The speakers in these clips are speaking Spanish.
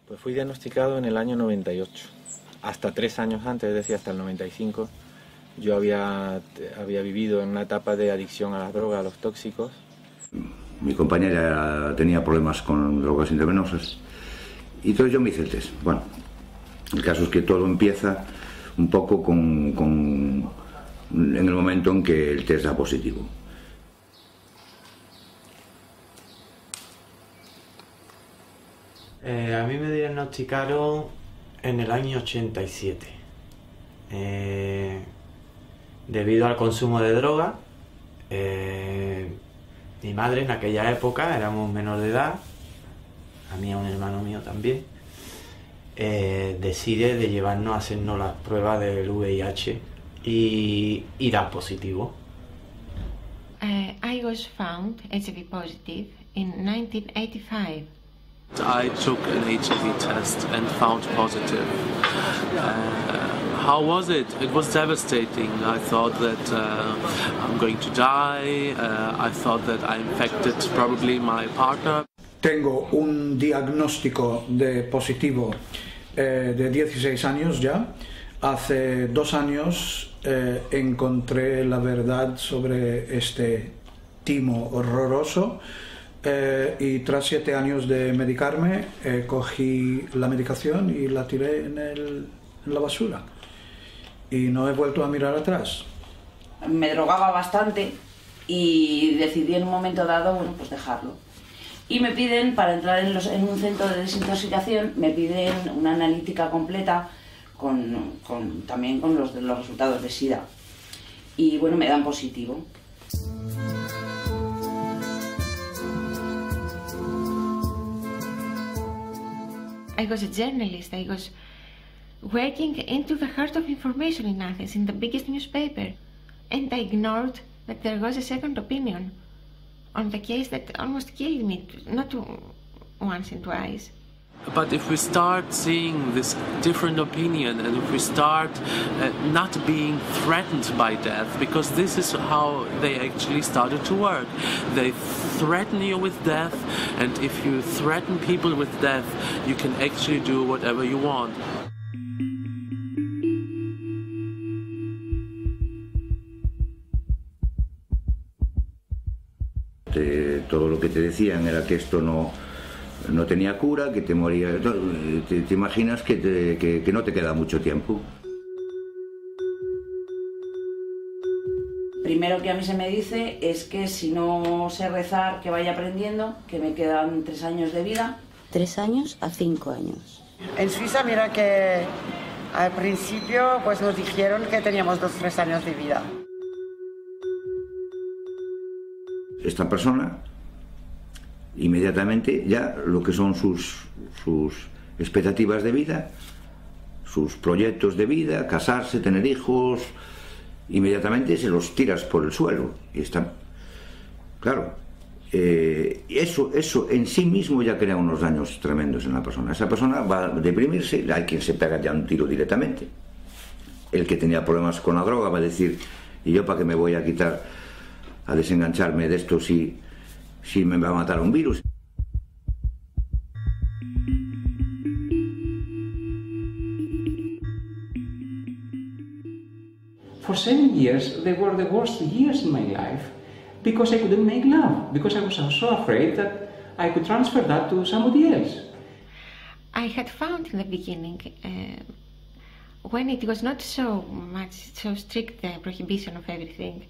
Pues fui diagnosticado en el año 98. Hasta 3 años antes, es decir, hasta el 95, yo había vivido en una etapa de adicción a las drogas, a los tóxicos. Mi compañera tenía problemas con drogas intravenosas y entonces yo me hice el test. Bueno, el caso es que todo empieza un poco en el momento en que el test da positivo. A mí me diagnosticaron en el año 87 debido al consumo de droga. Mi madre en aquella época, éramos menores de edad, a mí y a un hermano mío también, decide de llevarnos a hacernos las pruebas del VIH y da positivo. I was found HIV positive in 1985. I took an HIV test and found positive. How was it? It was devastating. I thought that I'm going to die. I thought that I infected probably my partner. Tengo un diagnóstico de positivo de 16 años ya. Hace 2 años encontré la verdad sobre este timo horroroso. Y tras 7 años de medicarme, cogí la medicación y la tiré en la basura. Y no he vuelto a mirar atrás. Me drogaba bastante y decidí en un momento dado, bueno, pues dejarlo. Y me piden, para entrar en un centro de desintoxicación, me piden una analítica completa también con los resultados de SIDA. Y bueno, me dan positivo. I was a journalist. I was working into the heart of information in Athens, in the biggest newspaper. And I ignored that there was a second opinion on the case that almost killed me, not once and twice. But if we start seeing this different opinion, and if we start not being threatened by death, because this is how they actually started to work. They threaten you with death, and if you threaten people with death, you can actually do whatever you want. Todo lo que te decían era que esto no tenía cura, que te moría. Te imaginas que no te queda mucho tiempo. Primero que a mí se me dice es que si no sé rezar, que vaya aprendiendo, que me quedan 3 años de vida. 3 años a 5 años. En Suiza, mira que al principio pues nos dijeron que teníamos 2-3 años de vida. Esta persona, inmediatamente ya lo que son sus expectativas de vida, sus proyectos de vida, casarse, tener hijos, inmediatamente se los tiras por el suelo. Y está, claro, eso en sí mismo ya crea unos daños tremendos en la persona. Esa persona va a deprimirse, hay quien se pega ya un tiro directamente. El que tenía problemas con la droga va a decir, ¿y yo para qué me voy a quitar, a desengancharme de esto si me va a matar un virus? For 7 years, they were the worst years in my life because I couldn't make love, because I was so afraid that I could transfer that to somebody else. I had found in the beginning, when it was not so strict the prohibition of everything,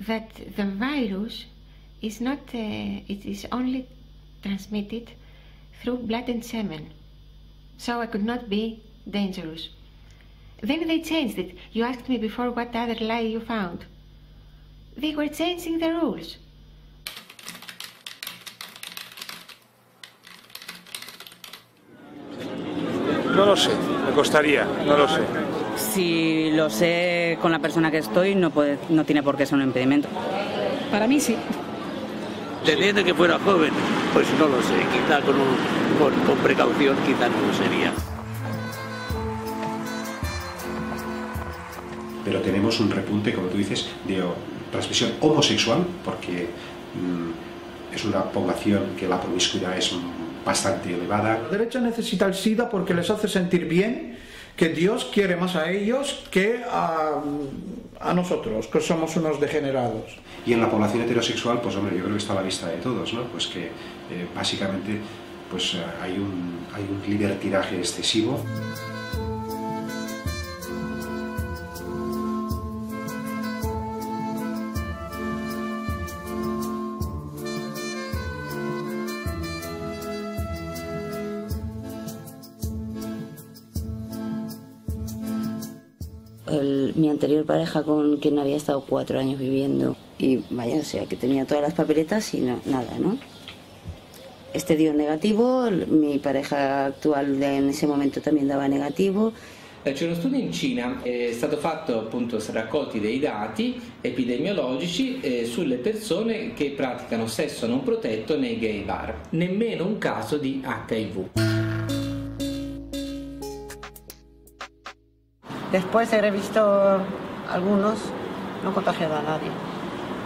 that the virus is not, it is only transmitted through blood and semen. So I could not be dangerous. Then they changed it. You asked me before what other lie you found. They were changing the rules. No lo sé, me costaría, no lo sé. Si lo sé con la persona que estoy, no tiene por qué ser un impedimento. Para mí sí. Teniendo que fuera joven, pues no lo sé, quizá con precaución quizá no lo sería. Pero tenemos un repunte, como tú dices, de transmisión homosexual, porque es una población que la promiscuidad es bastante elevada. La derecha necesita el SIDA porque les hace sentir bien que Dios quiere más a ellos que a nosotros, que somos unos degenerados. Y en la población heterosexual, pues hombre, yo creo que está a la vista de todos, ¿no? Pues que básicamente pues, hay un libertinaje excesivo. Mi anterior pareja, con quien había estado 4 años viviendo, y vaya, o sea, que tenía todas las papeletas y nada, ¿no? Este dio negativo, mi pareja actual en ese momento también dava negativo. C'è uno studio in Cina, è stato fatto appunto raccolti dei dati epidemiologici sulle persone che praticano sesso non protetto nei gay bar, nemmeno un caso di HIV. Después he revisto algunos, no contagiado a nadie.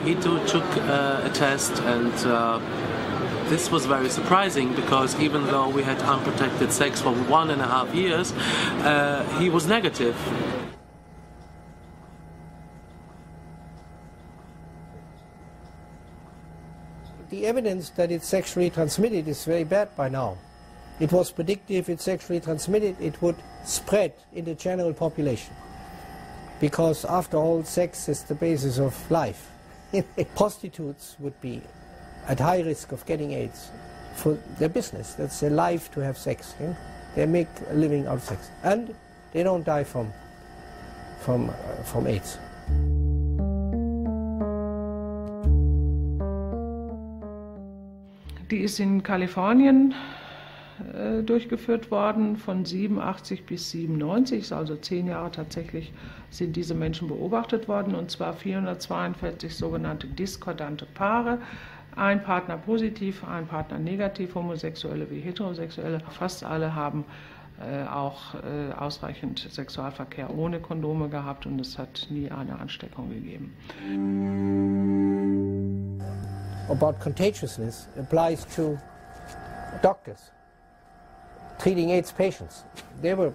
He too took a test, and this was very surprising because even though we had unprotected sex for 1.5 years, he was negative. The evidence that it's sexually transmitted is very bad by now. It was predicted if it's sexually transmitted, it would spread in the general population. Because after all, sex is the basis of life. Prostitutes would be at high risk of getting AIDS for their business. That's their life to have sex. Yeah? They make a living out of sex. And they don't die from AIDS. Die ist in Kalifornien durchgeführt worden von 87 bis 97, also 10 Jahre tatsächlich sind diese Menschen beobachtet worden, und zwar 442 sogenannte diskordante Paare, ein Partner positiv, ein Partner negativ, Homosexuelle wie Heterosexuelle. Fast alle haben auch ausreichend Sexualverkehr ohne Kondome gehabt und es hat nie eine Ansteckung gegeben. About contagiousness applies to doctors treating AIDS patients. They were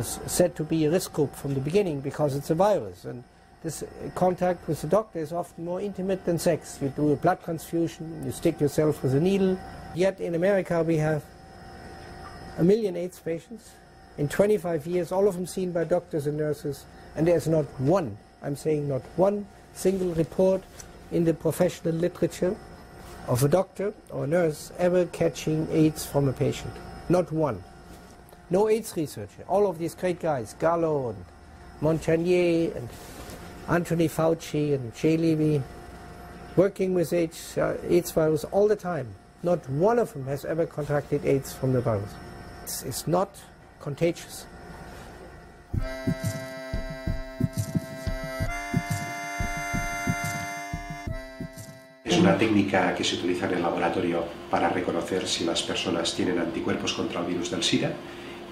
said to be a risk group from the beginning because it's a virus, and this contact with the doctor is often more intimate than sex. You do a blood transfusion, you stick yourself with a needle. Yet in America we have 1 million AIDS patients in 25 years, all of them seen by doctors and nurses, and there's not one, I'm saying not one single report in the professional literature of a doctor or a nurse ever catching AIDS from a patient. Not one. No AIDS researcher. All of these great guys, Gallo and Montagnier and Anthony Fauci and Jay Levy, working with AIDS virus all the time. Not one of them has ever contracted AIDS from the virus. It's not contagious. Es una técnica que se utiliza en el laboratorio para reconocer si las personas tienen anticuerpos contra el virus del SIDA,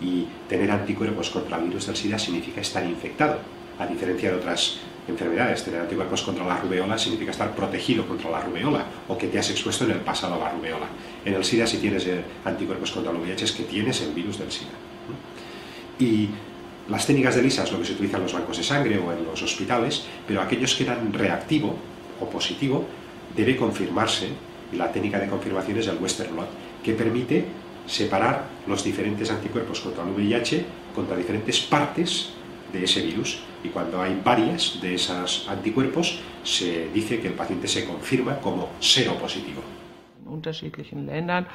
y tener anticuerpos contra el virus del SIDA significa estar infectado, a diferencia de otras enfermedades. Tener anticuerpos contra la rubeola significa estar protegido contra la rubeola o que te has expuesto en el pasado a la rubeola. En el SIDA, si tienes anticuerpos contra el VIH, es que tienes el virus del SIDA. Y las técnicas de ELISA es lo que se utiliza en los bancos de sangre o en los hospitales, pero aquellos que eran reactivo o positivo debe confirmarse, y la técnica de confirmación es el Western blot, que permite separar los diferentes anticuerpos contra el VIH contra diferentes partes de ese virus, y cuando hay varias de esos anticuerpos se dice que el paciente se confirma como seropositivo. In unterschiedlichen Ländern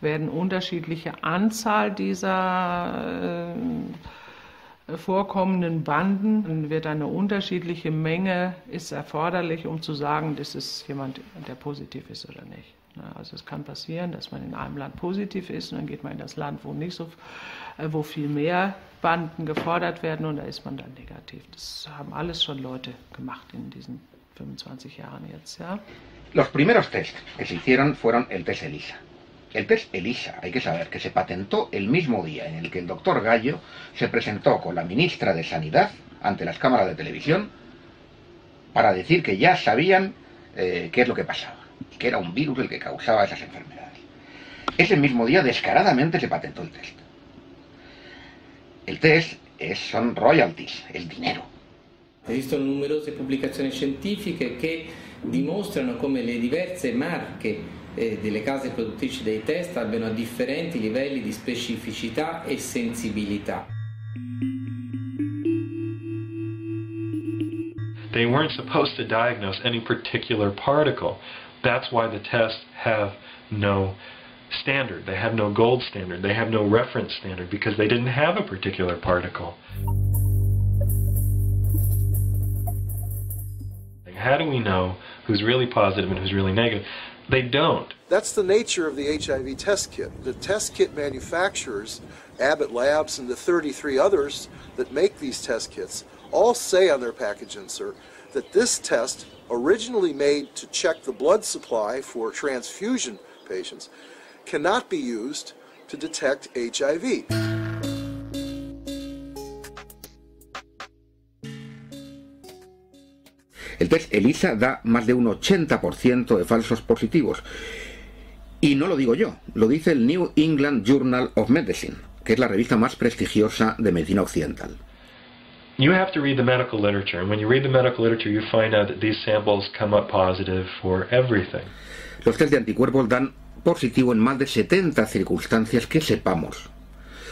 werden unterschiedliche Anzahl dieser vorkommenden Banden, wird eine unterschiedliche Menge ist erforderlich, um zu sagen, das ist jemand, der positiv ist oder nicht. Also es kann passieren, dass man in einem Land positiv ist und dann geht man in das Land, wo nicht so, wo viel mehr Banden gefordert werden und da ist man dann negativ. Das haben alles schon Leute gemacht in diesen 25 Jahren jetzt, ja. Los primeros test que se hicieron fueron el test ELISA. El test ELISA, hay que saber que se patentó el mismo día en el que el doctor Gallo se presentó con la ministra de Sanidad ante las cámaras de televisión para decir que ya sabían qué es lo que pasaba, que era un virus el que causaba esas enfermedades. Ese mismo día descaradamente se patentó el test. El test son royalties, el dinero. Esistono numerose pubblicazioni scientifiche che dimostrano come le diverse marche delle case produttrici dei test abbiano differenti livelli di specificità e sensibilità. They weren't supposed to diagnose any particular particle. That's why the tests have no standard. They have no gold standard. They have no reference standard because they didn't have a particular particle. How do we know who's really positive and who's really negative? They don't. That's the nature of the HIV test kit. The test kit manufacturers, Abbott Labs and the 33 others that make these test kits, all say on their package insert that this test, originally made to check the blood supply for transfusion patients, cannot be used to detect HIV. El test ELISA da más de un 80% de falsos positivos. Y no lo digo yo, lo dice el New England Journal of Medicine, que es la revista más prestigiosa de medicina occidental. You have to read the medical literature, and when you read the medical literature, you find out that these samples come up positive for everything. Los test de anticuerpos dan positivo en más de 70 circunstancias que sepamos,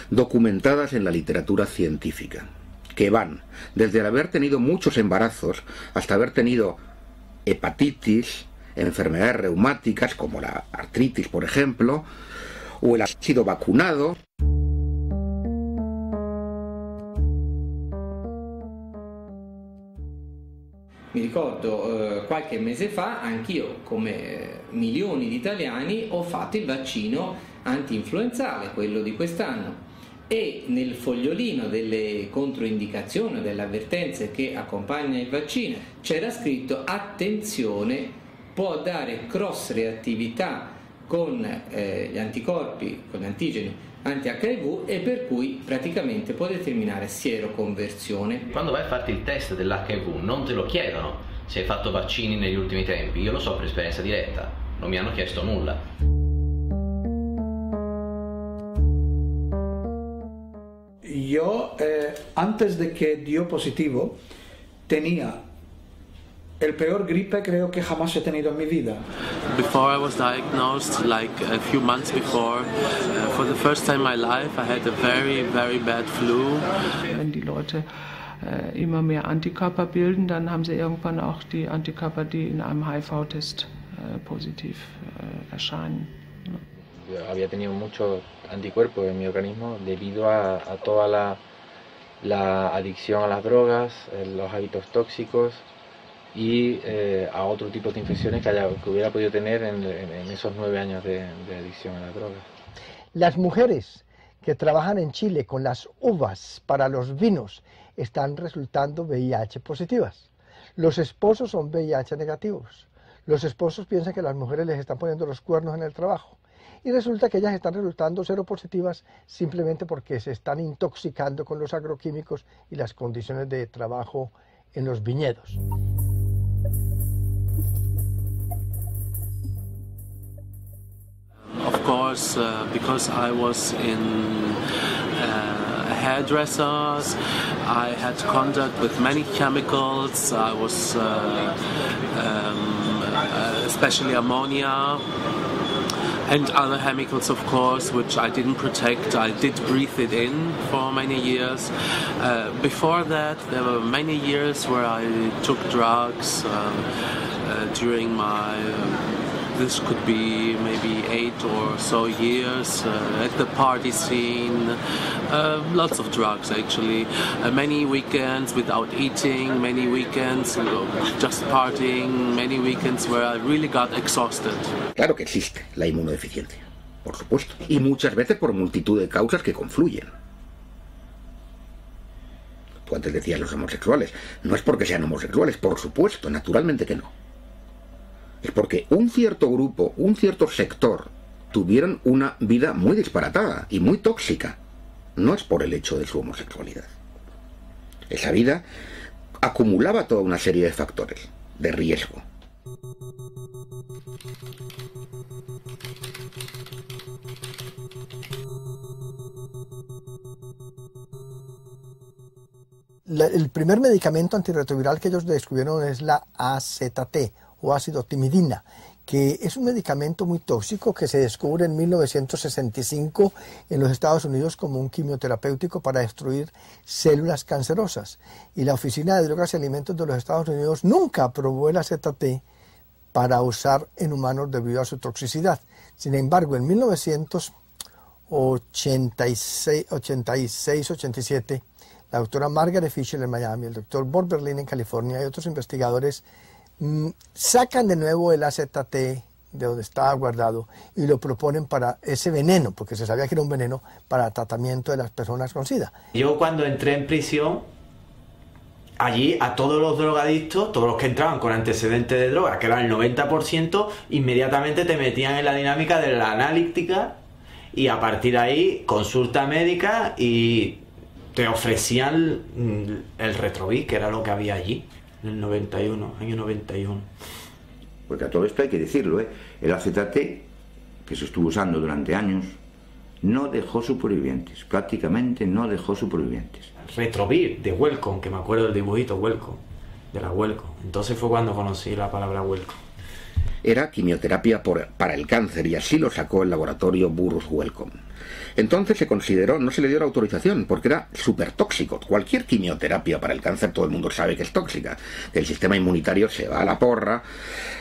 documentadas en la literatura científica, que van desde el haber tenido muchos embarazos hasta haber tenido hepatitis, enfermedades reumáticas como la artritis, por ejemplo, o el haber sido vacunado. Mi ricordo qualche mese fa anch'io, come milioni di italiani, ho fatto il vaccino anti-influenzale, quello di quest'anno, e nel fogliolino delle controindicazioni, delle avvertenze che accompagna il vaccino, c'era scritto: attenzione, può dare cross reattività con gli anticorpi, con gli antigeni anti-HIV e per cui praticamente può determinare sieroconversione. Quando vai a farti il test dell'HIV non te lo chiedono se hai fatto vaccini negli ultimi tempi, io lo so per esperienza diretta, non mi hanno chiesto nulla. Yo, antes de que dio positivo, tenía el peor gripe creo que jamás he tenido en mi vida. Before I was diagnosed, like a few months before, for the first time in my life, I had a very, very bad flu. Wenn die Leute immer mehr Antikörper bilden, dann haben sie irgendwann auch die Antikörper, die in einem HIV-Test positiv erscheinen. Yo había tenido muchos anticuerpos en mi organismo debido a toda la adicción a las drogas, los hábitos tóxicos y a otro tipo de infecciones que hubiera podido tener en esos 9 años de adicción a las drogas. Las mujeres que trabajan en Chile con las uvas para los vinos están resultando VIH positivas. Los esposos son VIH negativos. Los esposos piensan que las mujeres les están poniendo los cuernos en el trabajo. Y resulta que ellas están resultando seropositivas simplemente porque se están intoxicando con los agroquímicos y las condiciones de trabajo en los viñedos. Of course, because I was in hairdressers, I had contact with many chemicals. I was especially ammonia and other chemicals, of course, which I didn't protect. I did breathe it in for many years. Before that, there were many years where I took drugs during my this could be maybe 8 or so years, at the party scene, lots of drugs actually, many weekends without eating, many weekends just partying, many weekends where I really got exhausted. Claro que existe la inmunodeficiencia, por supuesto, y muchas veces por multitud de causas que confluyen. Tú antes decías los homosexuales, no es porque sean homosexuales, por supuesto, naturalmente que no. Es porque un cierto grupo, un cierto sector, tuvieron una vida muy disparatada y muy tóxica. No es por el hecho de su homosexualidad. Esa vida acumulaba toda una serie de factores de riesgo. El primer medicamento antirretroviral que ellos descubrieron es la AZT o ácido timidina, que es un medicamento muy tóxico que se descubre en 1965 en los Estados Unidos como un quimioterapéutico para destruir células cancerosas. Y la Oficina de Drogas y Alimentos de los Estados Unidos nunca aprobó el AZT para usar en humanos debido a su toxicidad. Sin embargo, en 1986-87, la doctora Margaret Fisher en Miami, el doctor Bob Berlin en California y otros investigadores sacan de nuevo el AZT de donde estaba guardado y lo proponen para ese veneno, porque se sabía que era un veneno para tratamiento de las personas con SIDA. Yo cuando entré en prisión, allí a todos los drogadictos, todos los que entraban con antecedentes de droga, que eran el 90%, inmediatamente te metían en la dinámica de la analítica y a partir de ahí consulta médica y te ofrecían el Retrovic, que era lo que había allí. En el 91, año 91. Porque a todo esto hay que decirlo, el AZT, que se estuvo usando durante años, no dejó supervivientes, prácticamente no dejó supervivientes. Retrovir de Wellcome, que me acuerdo del dibujito Wellcome, de la Wellcome. Entonces fue cuando conocí la palabra Wellcome. Era quimioterapia para el cáncer y así lo sacó el laboratorio Burroughs Wellcome. Entonces se consideró, no se le dio la autorización porque era súper tóxico. Cualquier quimioterapia para el cáncer todo el mundo sabe que es tóxica. El sistema inmunitario se va a la porra,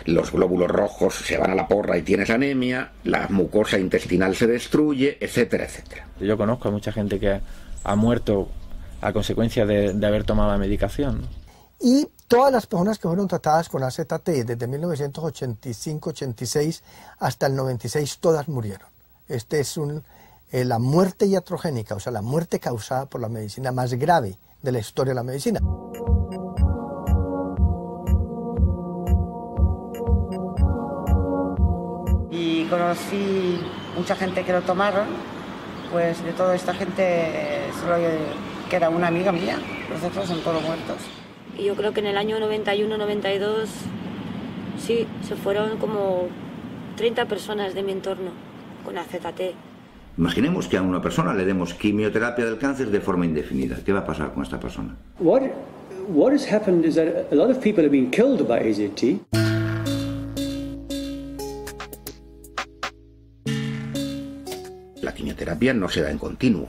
los glóbulos rojos se van a la porra y tienes anemia, la mucosa intestinal se destruye, etcétera, etcétera. Yo conozco a mucha gente que ha muerto a consecuencia de haber tomado la medicación, ¿no? Y todas las personas que fueron tratadas con AZT desde 1985-86 hasta el 96, todas murieron. Este es la muerte iatrogénica, o sea, la muerte causada por la medicina más grave de la historia de la medicina. Y conocí mucha gente que lo tomaron, pues de toda esta gente solo queda una amiga mía, los otros son todos muertos. Y yo creo que en el año 91-92, sí, se fueron como 30 personas de mi entorno con AZT. Imaginemos que a una persona le demos quimioterapia del cáncer de forma indefinida. ¿Qué va a pasar con esta persona? What has happened is that a lot of people have been killed by AZT. La quimioterapia no se da en continuo.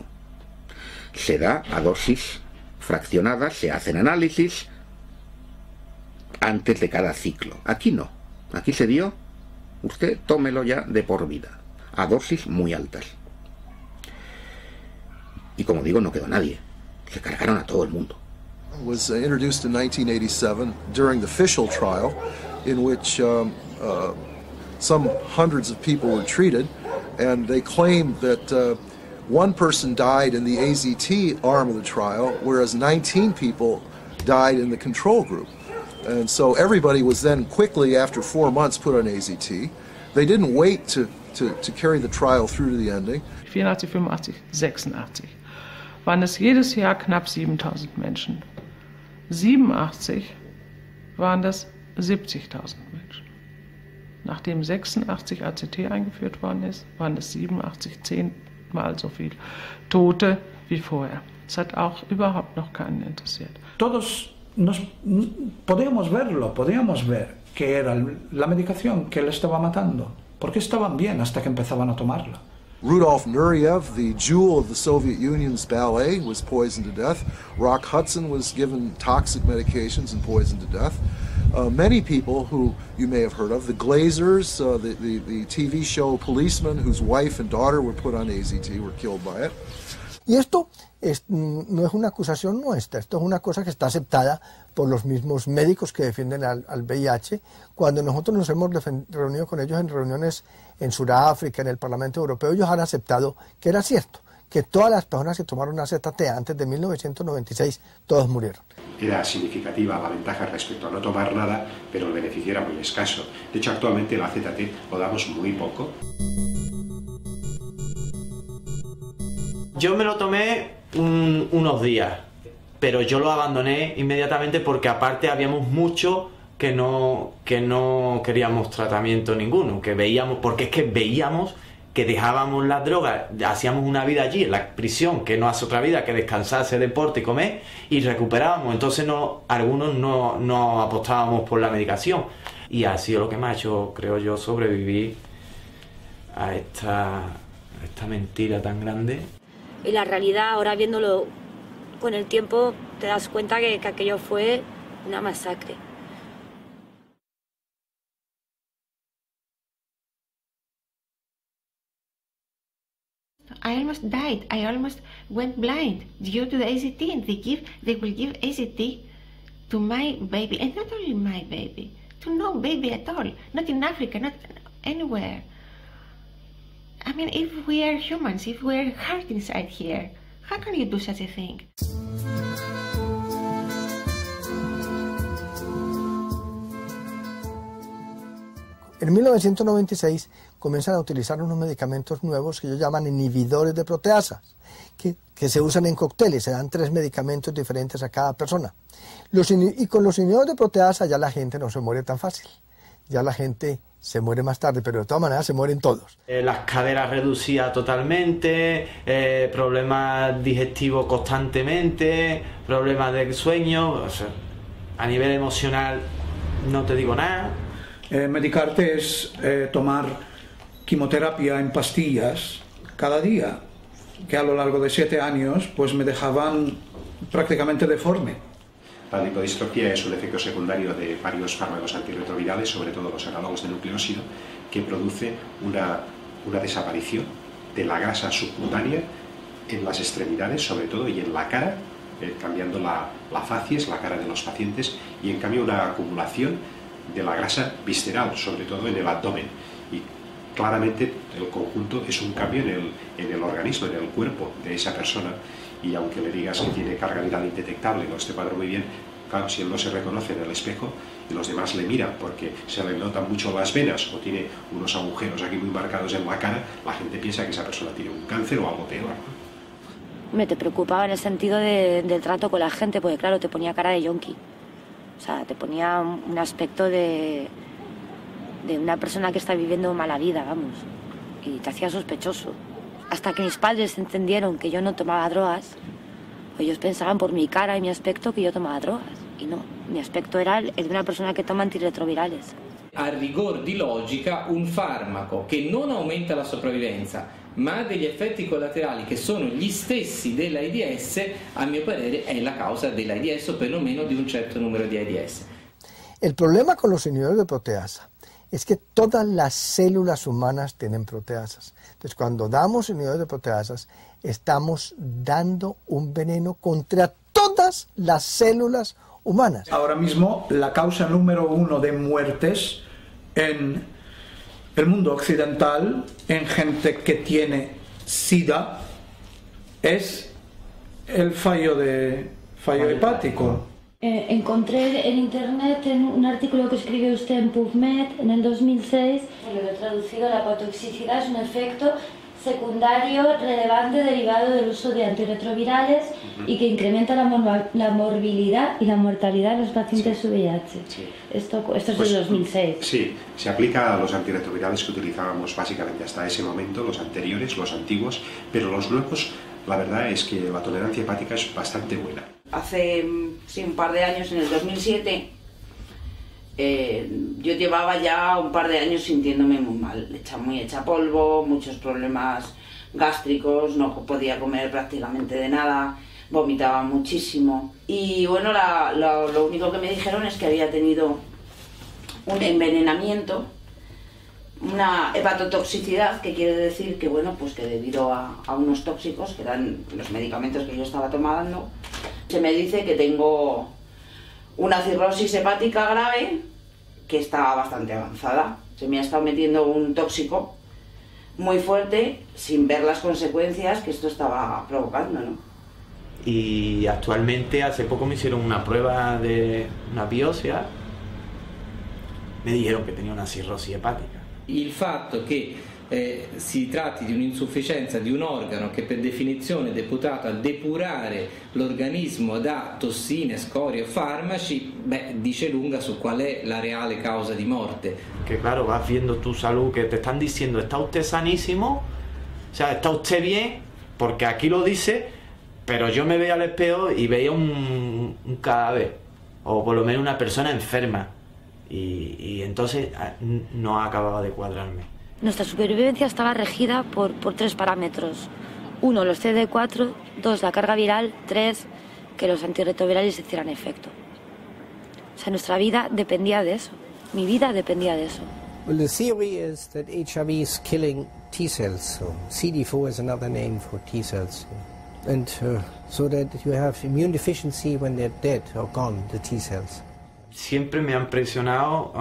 Se da a dosis fraccionadas, se hacen análisis antes de cada ciclo. Aquí no. Aquí se dio, usted tómelo ya de por vida, a dosis muy altas. Y como digo, no quedó nadie. Se cargaron a todo el mundo. Was introduced in 1987 during the Fischl trial, in which some hundreds of people were treated, and they claimed that one person died in the AZT arm of the trial, whereas 19 people died in the control group. And so everybody was then quickly, after 4 months, put on AZT. They didn't wait to carry the trial through to the ending. 84, 85, 86 waren es jedes Jahr knapp 7.000 Menschen. 87 waren das 70.000 Menschen. Nachdem 86 AZT eingeführt worden ist, waren es 87 10-mal so viel Tote wie vorher. Es hat auch überhaupt noch keinen interessiert. Todos podíamos ver que era la medicación que le estaba matando, porque estaban bien hasta que empezaban a tomarla. Rudolf Nureyev, the jewel of the Soviet Union's ballet, was poisoned to death. Rock Hudson was given toxic medications and poisoned to death. Many people who you may have heard of, the Glazers, the TV show Policeman, whose wife and daughter were put on AZT, were killed by it. Y esto no es una acusación nuestra, esto es una cosa que está aceptada por los mismos médicos que defienden al VIH. Cuando nosotros nos hemos reunido con ellos en reuniones en Sudáfrica, en el Parlamento Europeo, ellos han aceptado que era cierto, que todas las personas que tomaron AZT antes de 1996, todos murieron. Era significativa la ventaja respecto a no tomar nada, pero el beneficio era muy escaso. De hecho, actualmente el AZT lo damos muy poco. Yo me lo tomé unos días, pero yo lo abandoné inmediatamente porque aparte habíamos muchos que no queríamos tratamiento ninguno, porque es que veíamos que dejábamos las drogas, hacíamos una vida allí en la prisión, que no hace otra vida que descansar, hacer deporte y comer, y recuperábamos. Entonces algunos no apostábamos por la medicación. Y ha sido lo que me ha hecho, creo yo, sobrevivir a esta mentira tan grande. Y la realidad, ahora viéndolo con el tiempo, te das cuenta que aquello fue una masacre. I almost died. I almost went blind due to the AZT. They will give AZT to my baby, and not only my baby, to no baby at all. Not in Africa, not anywhere. I mean, if we are humans, if we are hurt inside here, how can you do such a thing? En 1996 comienzan a utilizar unos medicamentos nuevos que ellos llaman inhibidores de proteasas, que se usan en cócteles, se dan 3 medicamentos diferentes a cada persona. Y con los inhibidores de proteasa ya la gente no se muere tan fácil, ya la gente se muere más tarde, pero de todas maneras se mueren todos. Las caderas reducidas totalmente, problemas digestivos constantemente, problemas del sueño, o sea, a nivel emocional no te digo nada. Medicarte es tomar quimioterapia en pastillas cada día, que a lo largo de 7 años pues me dejaban prácticamente deforme. La lipodistrofia es un efecto secundario de varios fármacos antirretrovirales, sobre todo los análogos de nucleósido, que produce una desaparición de la grasa subcutánea en las extremidades, sobre todo, y en la cara, cambiando la facies, la cara de los pacientes, y en cambio una acumulación de la grasa visceral, sobre todo en el abdomen. Y claramente el conjunto es un cambio en el organismo, en el cuerpo de esa persona, y aunque le digas que tiene carga viral indetectable, no esté cuadro muy bien, claro, si él no se reconoce en el espejo y los demás le miran porque se le notan mucho las venas o tiene unos agujeros aquí muy marcados en la cara, la gente piensa que esa persona tiene un cáncer o algo peor, ¿no? Te preocupaba en el sentido del trato con la gente, porque claro, te ponía cara de yonki. O sea, te ponía un aspecto de una persona que está viviendo mala vida, vamos. Y te hacía sospechoso. Hasta que mis padres entendieron que yo no tomaba drogas, ellos pensaban por mi cara y mi aspecto que yo tomaba drogas. Y no, mi aspecto era el de una persona che toma antirretrovirales. A rigor di logica, un farmaco che non aumenta la sopravvivenza, ma ha degli effetti collaterali che sono gli stessi dell'AIDS, a mio parere è la causa dell'AIDS o perlomeno di un certo numero di AIDS. El problema con los inhibidores de proteasa es que todas las células humanas tienen proteasas. Entonces, cuando damos inhibidores de proteasas, estamos dando un veneno contra todas las células humanas. Ahora mismo, la causa número 1 de muertes en el mundo occidental, en gente que tiene SIDA, es el fallo hepático. Encontré en internet un artículo que escribió usted en PubMed en el 2006. Lo que he traducido, la patoxicidad es un efecto secundario relevante derivado del uso de antirretrovirales y que incrementa la morbilidad y la mortalidad en los pacientes VIH. Sí. Esto es del 2006. Sí, se aplica a los antirretrovirales que utilizábamos básicamente hasta ese momento, los anteriores, los antiguos, pero los nuevos, la verdad es que la tolerancia hepática es bastante buena. Hace un par de años, en el 2007, yo llevaba ya un par de años sintiéndome muy mal, muy hecha polvo, muchos problemas gástricos, no podía comer prácticamente de nada, vomitaba muchísimo. Y bueno, lo único que me dijeron es que había tenido un envenenamiento, una hepatotoxicidad, que quiere decir que, bueno, pues que debido a unos tóxicos, que eran los medicamentos que yo estaba tomando, se me dice que tengo una cirrosis hepática grave que está bastante avanzada. Se me ha estado metiendo un tóxico muy fuerte sin ver las consecuencias que esto estaba provocando, ¿no? Y actualmente, hace poco me hicieron una prueba de una biopsia, me dijeron che tenía una cirrosi epatica. Il fatto che si tratti di un'insufficienza di un organo che per definizione è deputato a depurare l'organismo da tossine, scorie o farmaci, dice lunga su qual è la reale causa di morte. Que claro, vas viendo tu salud, que te están diciendo está usted sanísimo, o sea, está usted bien, porque aquí lo dice, pero yo me veía al espejo y veía un cadáver, o por lo menos una persona enferma, y entonces no acababa de cuadrarme. Nuestra supervivencia estaba regida por 3 parámetros. 1, los CD4, 2, la carga viral, 3, que los antirretrovirales hicieran efecto. O sea, nuestra vida dependía de eso. Mi vida dependía de eso. Well, the theory is that HIV is killing T cells. So CD4 is another name for T cells. And so that you have immune deficiency when they're dead or gone, the T cells. Siempre me han presionado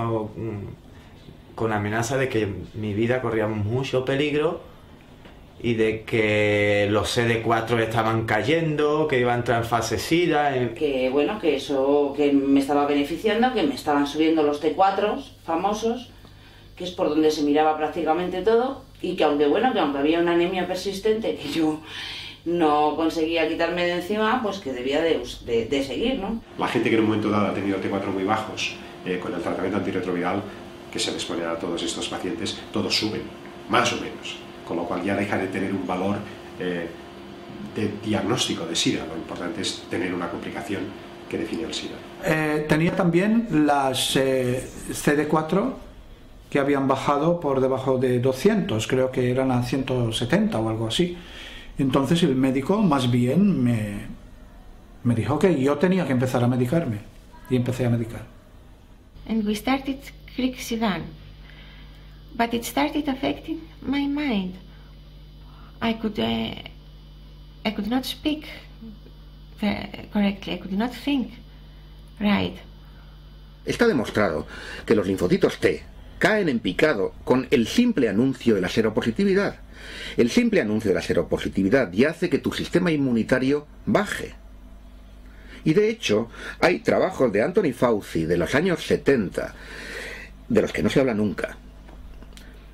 con amenaza de que mi vida corría mucho peligro y de que los CD4 estaban cayendo, que iba a entrar en fase SIDA. Que bueno, que eso que me estaba beneficiando, que me estaban subiendo los T4 famosos, que es por donde se miraba prácticamente todo, y que aunque había una anemia persistente que yo no conseguía quitarme de encima, pues que debía de seguir, ¿no? La gente que en un momento dado ha tenido T4 muy bajos, con el tratamiento antirretroviral que se les pone a todos estos pacientes, todos suben, más o menos, con lo cual ya deja de tener un valor de diagnóstico de SIDA. Lo importante es tener una complicación que define el SIDA. Tenía también las CD4 que habían bajado por debajo de 200, creo que eran a 170 o algo así. Entonces el médico más bien me dijo que yo tenía que empezar a medicarme, y empecé a medicar. And we started Crixivant, but it started affecting my mind. I could not speak correctly, I could not think right. Está demostrado que los linfocitos T caen en picado con el simple anuncio de la seropositividad. El simple anuncio de la seropositividad ya hace que tu sistema inmunitario baje. Y de hecho, hay trabajos de Anthony Fauci de los años 70, de los que no se habla nunca,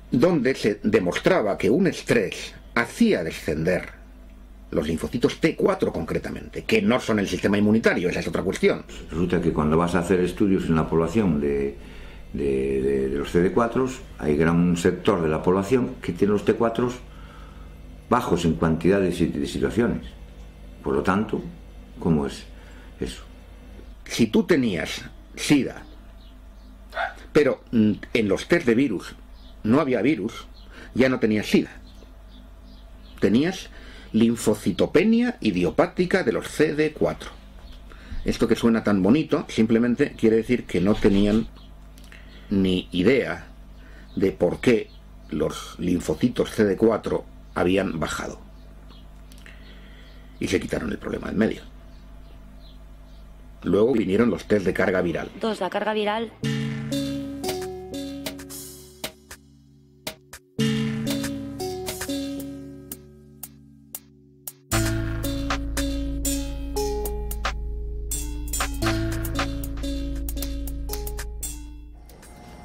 donde se demostraba que un estrés hacía descender los linfocitos T4 concretamente, que no son el sistema inmunitario, esa es otra cuestión. Resulta que cuando vas a hacer estudios en la población de los CD4, hay gran sector de la población que tiene los T4 bajos en cantidad de situaciones. Por lo tanto, ¿cómo es eso? Si tú tenías SIDA, pero en los test de virus no había virus, ya no tenías SIDA. Tenías linfocitopenia idiopática de los CD4. Esto que suena tan bonito simplemente quiere decir que no tenían ni idea de por qué los linfocitos CD4 habían bajado. Y se quitaron el problema en medio. Luego vinieron los test de carga viral. 2, la carga viral.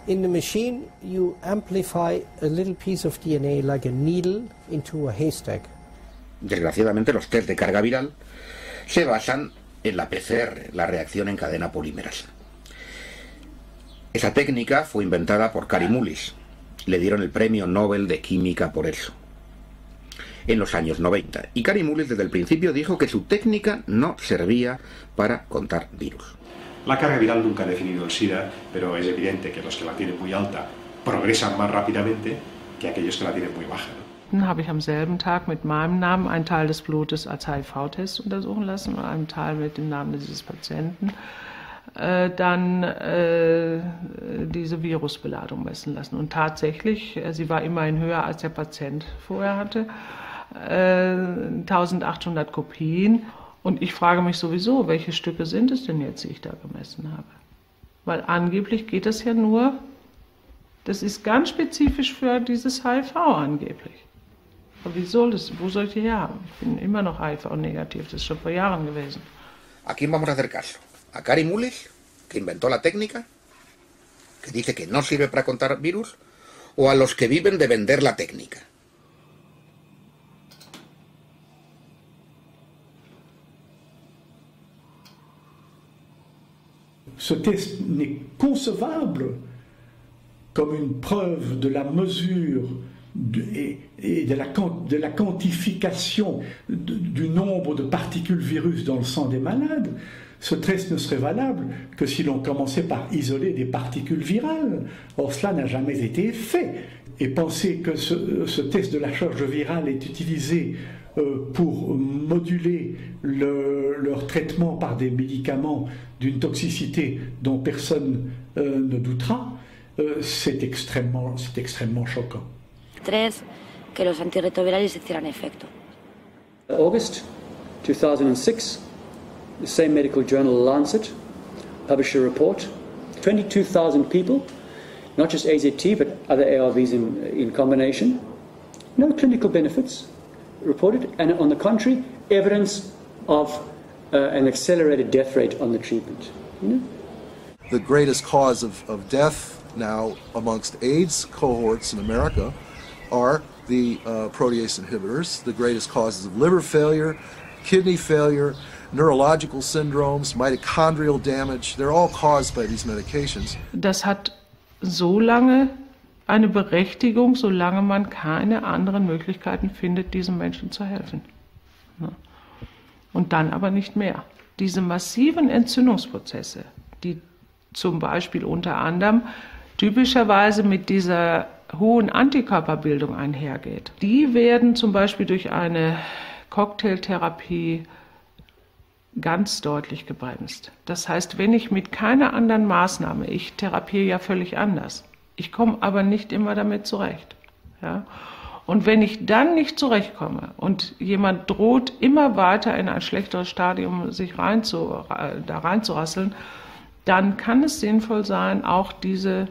In the machine, you amplify a little piece of DNA like a needle into a haystack. Desgraciadamente, los test de carga viral se basan en la PCR, la reacción en cadena polimerasa. Esa técnica fue inventada por Kary Mullis. Le dieron el premio Nobel de Química por eso, en los años 90. Y Kary Mullis desde el principio dijo que su técnica no servía para contar virus. La carga viral nunca ha definido el SIDA, pero es evidente que los que la tienen muy alta progresan más rápidamente que aquellos que la tienen muy baja, ¿no? habe ich am selben Tag mit meinem Namen einen Teil des Blutes als HIV-Test untersuchen lassen und einen Teil mit dem Namen dieses Patienten dann diese Virusbeladung messen lassen. Und tatsächlich, sie war immerhin höher als der Patient vorher hatte, 1800 Kopien. Und ich frage mich sowieso, welche Stücke sind es denn jetzt, die ich da gemessen habe? Weil angeblich geht das ja nur, das ist ganz spezifisch für dieses HIV angeblich. Aber wo soll ich die herhaben? Ich bin immer noch HIV-negativ, das ist schon vor Jahren gewesen. ¿A quién vamos a hacer caso? ¿A Kary Mullis, que inventó la técnica, que dice que no sirve para contar virus, o a los que viven de vender la técnica? Ce test n'est concevable comme une preuve de la mesure et de la quantification du nombre de particules virus dans le sang des malades. Ce test ne serait valable que si l'on commençait par isoler des particules virales. Or, cela n'a jamais été fait. Et penser que ce test de la charge virale est utilisé pour moduler leur traitement par des médicaments d'une toxicité dont personne ne doutera, c'est extrêmement choquant. 3, que los antirretrovirales hicieran efecto. August 2006, the same medical journal Lancet published a report. 22,000 people, not just AZT but other ARVs in combination, no clinical benefits reported, and on the contrary, evidence of an accelerated death rate on the treatment. The greatest cause of death now amongst AIDS cohorts in America are the protease inhibitors. The greatest causes of liver failure, kidney failure, neurological syndromes, mitochondrial damage, they're all caused by these medications. Das hat so lange eine Berechtigung, solange man keine anderen Möglichkeiten findet, diesen Menschen zu helfen. Und dann aber nicht mehr. Diese massiven Entzündungsprozesse, die zum Beispiel unter anderem typischerweise mit dieser hohen Antikörperbildung einhergeht, die werden zum Beispiel durch eine Cocktailtherapie ganz deutlich gebremst. Das heißt, wenn ich mit keiner anderen Maßnahme, ich therapiere ja völlig anders, ich komme aber nicht immer damit zurecht. Ja? Und wenn ich dann nicht zurechtkomme und jemand droht immer weiter in ein schlechteres Stadium sich reinzurasseln, dann kann es sinnvoll sein, auch diese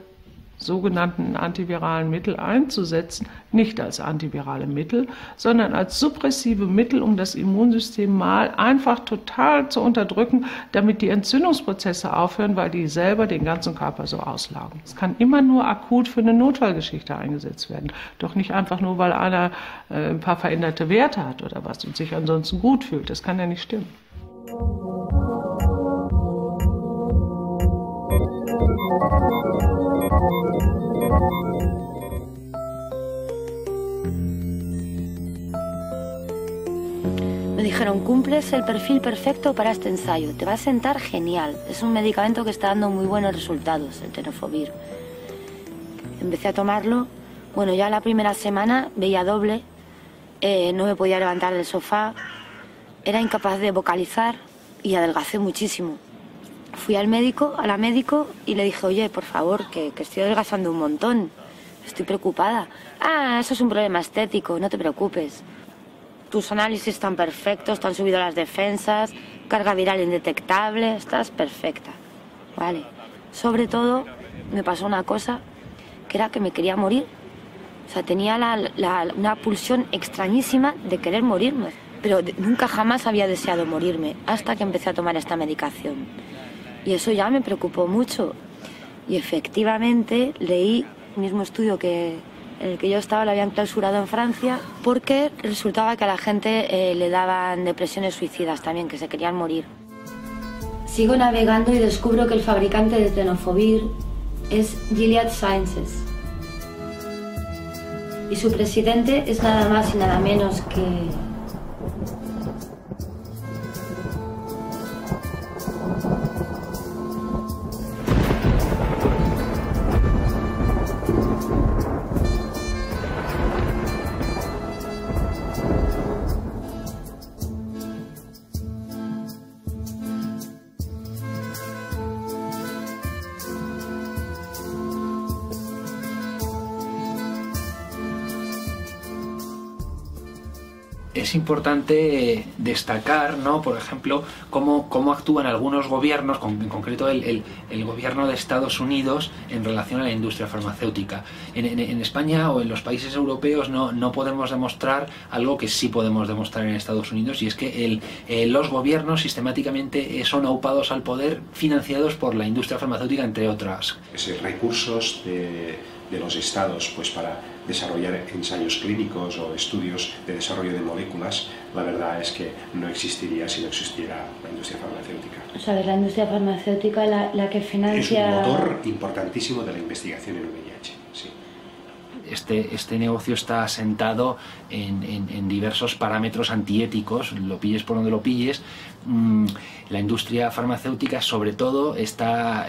sogenannten antiviralen Mittel einzusetzen, nicht als antivirale Mittel, sondern als suppressive Mittel, um das Immunsystem mal einfach total zu unterdrücken, damit die Entzündungsprozesse aufhören, weil die selber den ganzen Körper so auslaugen. Es kann immer nur akut für eine Notfallgeschichte eingesetzt werden, doch nicht einfach nur, weil einer ein paar veränderte Werte hat oder was und sich ansonsten gut fühlt. Das kann ja nicht stimmen. Me dijeron, cumples el perfil perfecto para este ensayo, te va a sentar genial. Es un medicamento que está dando muy buenos resultados, el tenofovir. Empecé a tomarlo, bueno, ya la primera semana veía doble, no me podía levantar del sofá, era incapaz de vocalizar y adelgacé muchísimo. Fui al médico, a la médico, y le dije, oye, por favor, que estoy adelgazando un montón, estoy preocupada. Ah, eso es un problema estético, no te preocupes. Tus análisis están perfectos, te han subido las defensas, carga viral indetectable, estás perfecta. Vale. Sobre todo, me pasó una cosa, que era que me quería morir. O sea, tenía una pulsión extrañísima de querer morirme. Pero nunca jamás había deseado morirme, hasta que empecé a tomar esta medicación. Y eso ya me preocupó mucho. Y efectivamente leí el mismo estudio en el que yo estaba, lo habían clausurado en Francia, porque resultaba que a la gente le daban depresiones suicidas también, que se querían morir. Sigo navegando y descubro que el fabricante de tenofovir es Gilead Sciences. Y su presidente es nada más y nada menos que Es importante destacar, ¿no?, por ejemplo, cómo actúan algunos gobiernos, en concreto el gobierno de Estados Unidos en relación a la industria farmacéutica. En España o en los países europeos no podemos demostrar algo que sí podemos demostrar en Estados Unidos, y es que los gobiernos sistemáticamente son aupados al poder, financiados por la industria farmacéutica, entre otras. Recursos de los estados pues para desarrollar ensayos clínicos o estudios de desarrollo de moléculas, la verdad es que no existiría si no existiera la industria farmacéutica. O sea, es la industria farmacéutica la que financia... Es un motor importantísimo de la investigación en VIH, sí. Este negocio está asentado en diversos parámetros antiéticos, lo pilles por donde lo pilles. La industria farmacéutica, sobre todo,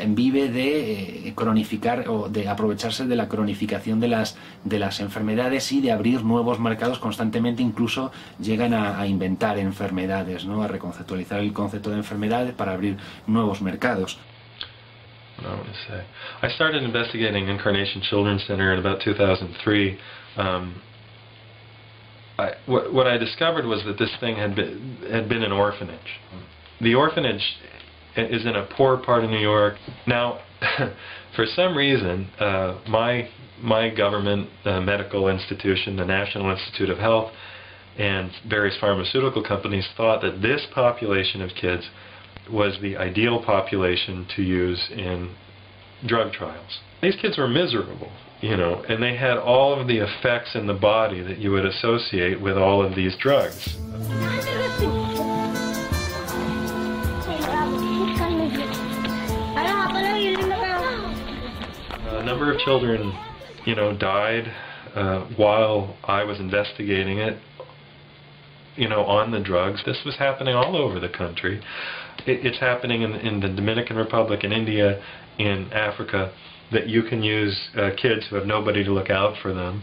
vive de cronificar o de aprovecharse de la cronificación de las enfermedades y de abrir nuevos mercados constantemente. Incluso llegan a inventar enfermedades, ¿no?, a reconceptualizar el concepto de enfermedades para abrir nuevos mercados. I want to say, I started investigating Incarnation Children's Center in about 2003. What I discovered was that this thing had been an orphanage. The orphanage is in a poor part of New York. Now, for some reason, my government medical institution, the National Institute of Health, and various pharmaceutical companies thought that this population of kids was the ideal population to use in drug trials. These kids were miserable, you know, and they had all of the effects in the body that you would associate with all of these drugs. A number of children, you know, died while I was investigating it, you know, on the drugs. This was happening all over the country. It's happening in the Dominican Republic, in India, in Africa, that you can use kids who have nobody to look out for them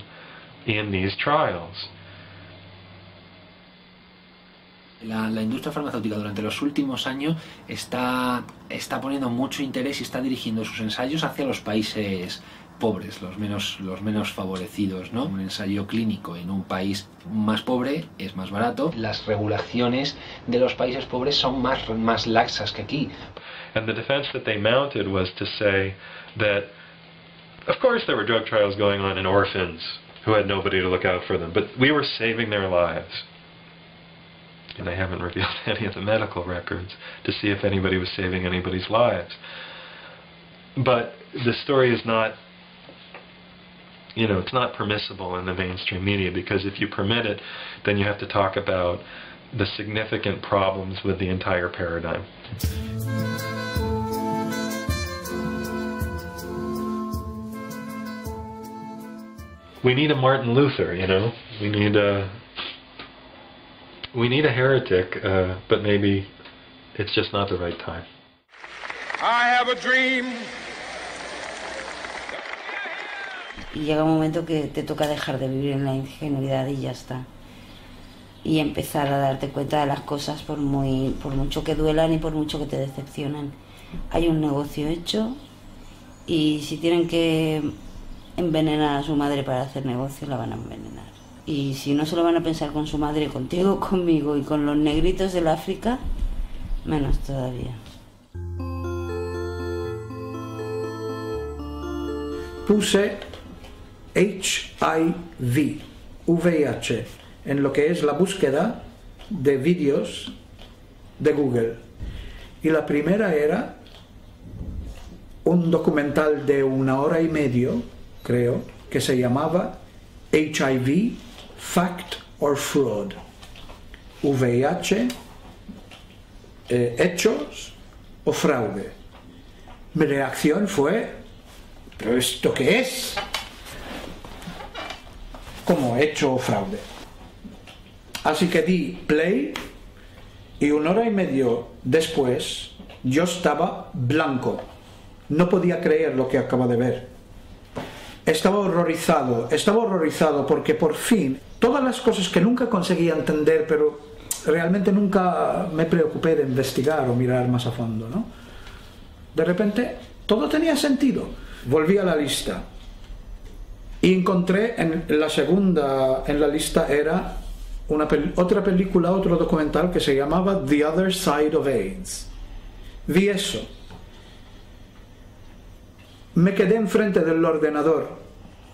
in these trials. La industria farmacéutica durante los últimos años está poniendo mucho interés y está dirigiendo sus ensayos hacia los países pobres, los menos favorecidos, ¿no? Un ensayo clínico en un país más pobre es más barato. Las regulaciones de los países pobres son más laxas que aquí. And the defense that they mounted was to say that, of course there were drug trials going on in orphans who had nobody to look out for them, but we were saving their lives. And they haven't revealed any of the medical records to see if anybody was saving anybody's lives. But the story is not, you know, it's not permissible in the mainstream media, because if you permit it, then you have to talk about the significant problems with the entire paradigm. We need a Martin Luther, you know. We need a heretic, but maybe it's just not the right time. I have a dream. Y llega un momento que te toca dejar de vivir en la ingenuidad y ya está. Y empezar a darte cuenta de las cosas por mucho que duelan y por mucho que te decepcionan. Hay un negocio hecho y si tienen que envenenar a su madre para hacer negocio, la van a envenenar. Y si no se lo van a pensar con su madre, contigo, conmigo y con los negritos del África, menos todavía. Puse HIV, VIH, en lo que es la búsqueda de vídeos de Google. Y la primera era un documental de 1 hora y media, creo, que se llamaba HIV, Fact or Fraud. VIH, hechos o fraude. Mi reacción fue, ¿pero esto qué es? Como hecho o fraude. Así que di play y 1 hora y media después yo estaba blanco. No podía creer lo que acaba de ver. Estaba horrorizado porque por fin todas las cosas que nunca conseguía entender, pero realmente nunca me preocupé de investigar o mirar más a fondo, ¿no? De repente todo tenía sentido. Volví a la lista y encontré en la segunda en la lista era otra película, otro documental que se llamaba The Other Side of AIDS. Vi eso. Me quedé enfrente del ordenador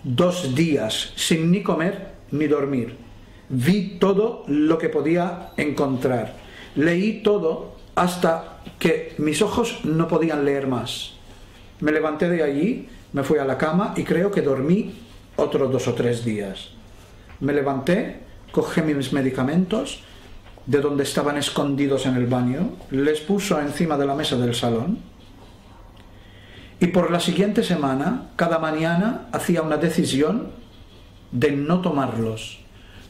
2 días sin ni comer ni dormir. Vi todo lo que podía encontrar. Leí todo hasta que mis ojos no podían leer más. Me levanté de allí, me fui a la cama y creo que dormí otros 2 o 3 días. Me levanté, cogí mis medicamentos de donde estaban escondidos en el baño, les puso encima de la mesa del salón y por la siguiente semana, cada mañana, hacía una decisión de no tomarlos,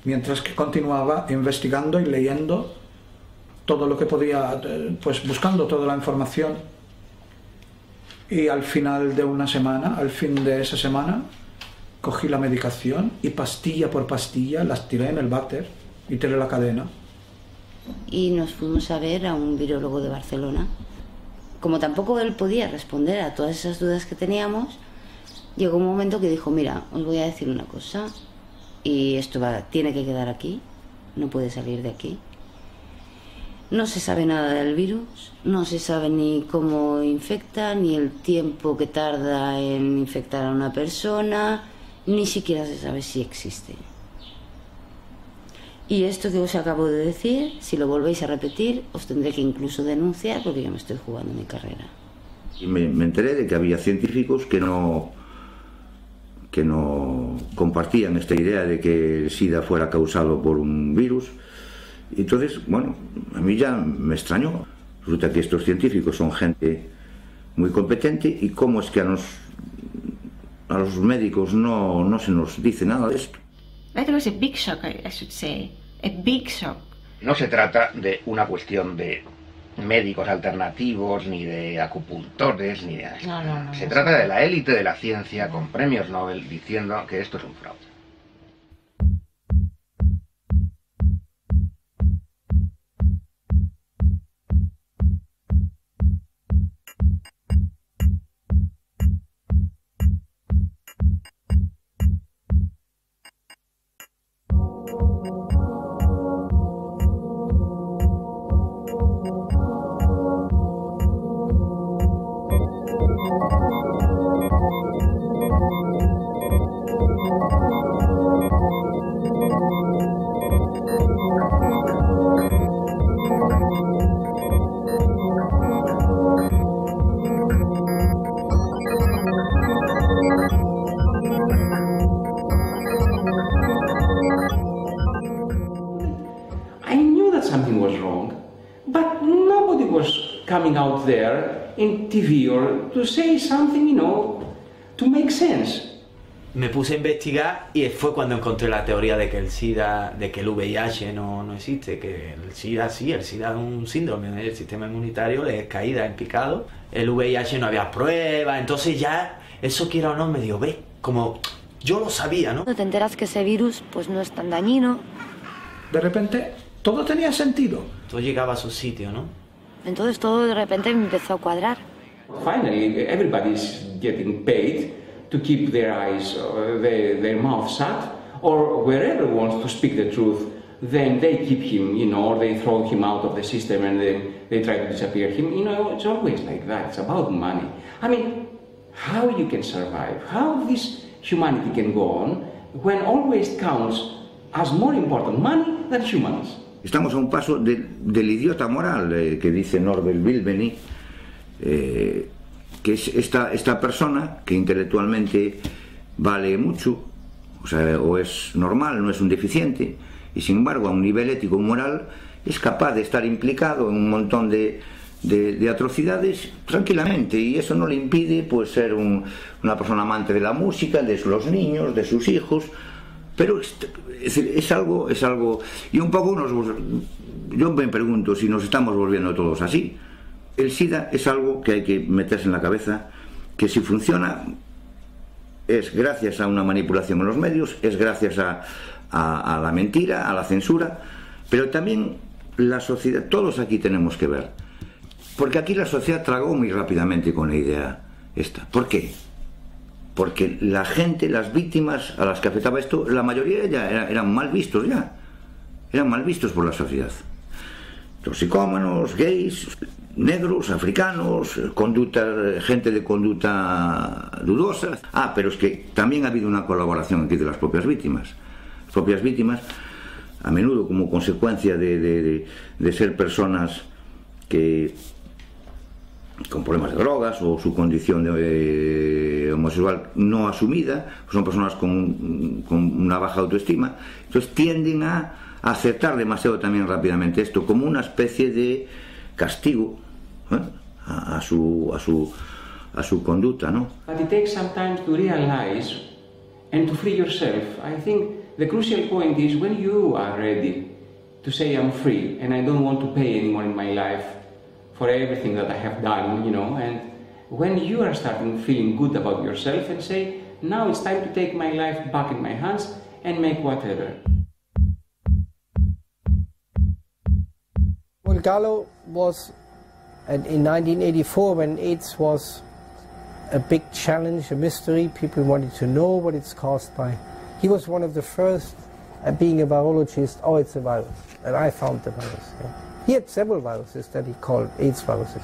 mientras que continuaba investigando y leyendo todo lo que podía, pues buscando toda la información. Y al final de una semana, al fin de esa semana, cogí la medicación y pastilla por pastilla las tiré en el váter y tiré la cadena. Y nos fuimos a ver a un virólogo de Barcelona. Como tampoco él podía responder a todas esas dudas que teníamos, llegó un momento que dijo, mira, os voy a decir una cosa, y esto tiene que quedar aquí, no puede salir de aquí. No se sabe nada del virus, no se sabe ni cómo infecta, ni el tiempo que tarda en infectar a una persona, ni siquiera se sabe si existe. Y esto que os acabo de decir, si lo volvéis a repetir, os tendré que incluso denunciar porque yo me estoy jugando mi carrera. Y me enteré de que había científicos que no compartían esta idea de que el SIDA fuera causado por un virus. Y entonces, bueno, a mí ya me extrañó. Resulta que estos científicos son gente muy competente y cómo es que a los médicos no se nos dice nada de esto. That was a big shock, I should say. A big shock. No se trata de una cuestión de médicos alternativos, ni de acupuntores, ni de... No. Se trata de la élite de la ciencia con premios Nobel diciendo que esto es un fraude. Coming out there in TV or to say something, you know, to make sense. Me puse a investigar y fue cuando encontré la teoría de que el SIDA, de que el VIH no existe, que el SIDA sí, el SIDA es un síndrome del sistema inmunitario, de caída en picado. El VIH no había pruebas, entonces ya eso, quiera o no, me dio, ve, como yo lo sabía, ¿no? Te enteras que ese virus pues no es tan dañino. De repente todo tenía sentido. Todo llegaba a su sitio, ¿no? Entonces todo de repente me empezó a cuadrar. Finally, everybody's getting paid to keep their eyes, their mouth shut, or wherever wants to speak the truth, then they keep him, you know, or they throw him out of the system and then they try to disappear him. You know, it's always like that. It's about money. I mean, how you can survive, how this humanity can go on when always counts as more important money than humans. Estamos a un paso del idiota moral que dice Norbert Wilbeny, que es esta persona que intelectualmente vale mucho, o sea, o es normal, no es un deficiente, y sin embargo a un nivel ético y moral es capaz de estar implicado en un montón de atrocidades tranquilamente, y eso no le impide pues ser una persona amante de la música, de los niños, de sus hijos. Pero es algo, y un poco yo me pregunto si nos estamos volviendo todos así. El SIDA es algo que hay que meterse en la cabeza, que si funciona es gracias a una manipulación en los medios, es gracias a la mentira, a la censura, pero también la sociedad, todos aquí tenemos que ver, porque aquí la sociedad tragó muy rápidamente con la idea esta. ¿Por qué? Porque la gente, las víctimas a las que afectaba esto, la mayoría ya eran mal vistos ya. eran mal vistos por la sociedad. Toxicómanos, gays, negros, africanos, gente de conducta dudosa. Pero es que también ha habido una colaboración aquí de las propias víctimas. Las propias víctimas, a menudo como consecuencia de ser personas que con problemas de drogas o su condición de homosexual no asumida, son personas con una baja autoestima, entonces tienden a aceptar demasiado también rápidamente esto como una especie de castigo a su conducta, ¿no? But it takes some time to realize and to free yourself. I think the crucial point is when you are ready to say I'm free and I don't want to pay anymore in my life for everything that I have done, you know, and when you are starting feeling good about yourself and say, now it's time to take my life back in my hands and make whatever. Well, Gallo was, in 1984, when AIDS was a big challenge, a mystery, people wanted to know what it's caused by. He was one of the first, being a virologist, it's a virus, and I found the virus. Yeah. He had several viruses that he called AIDS viruses,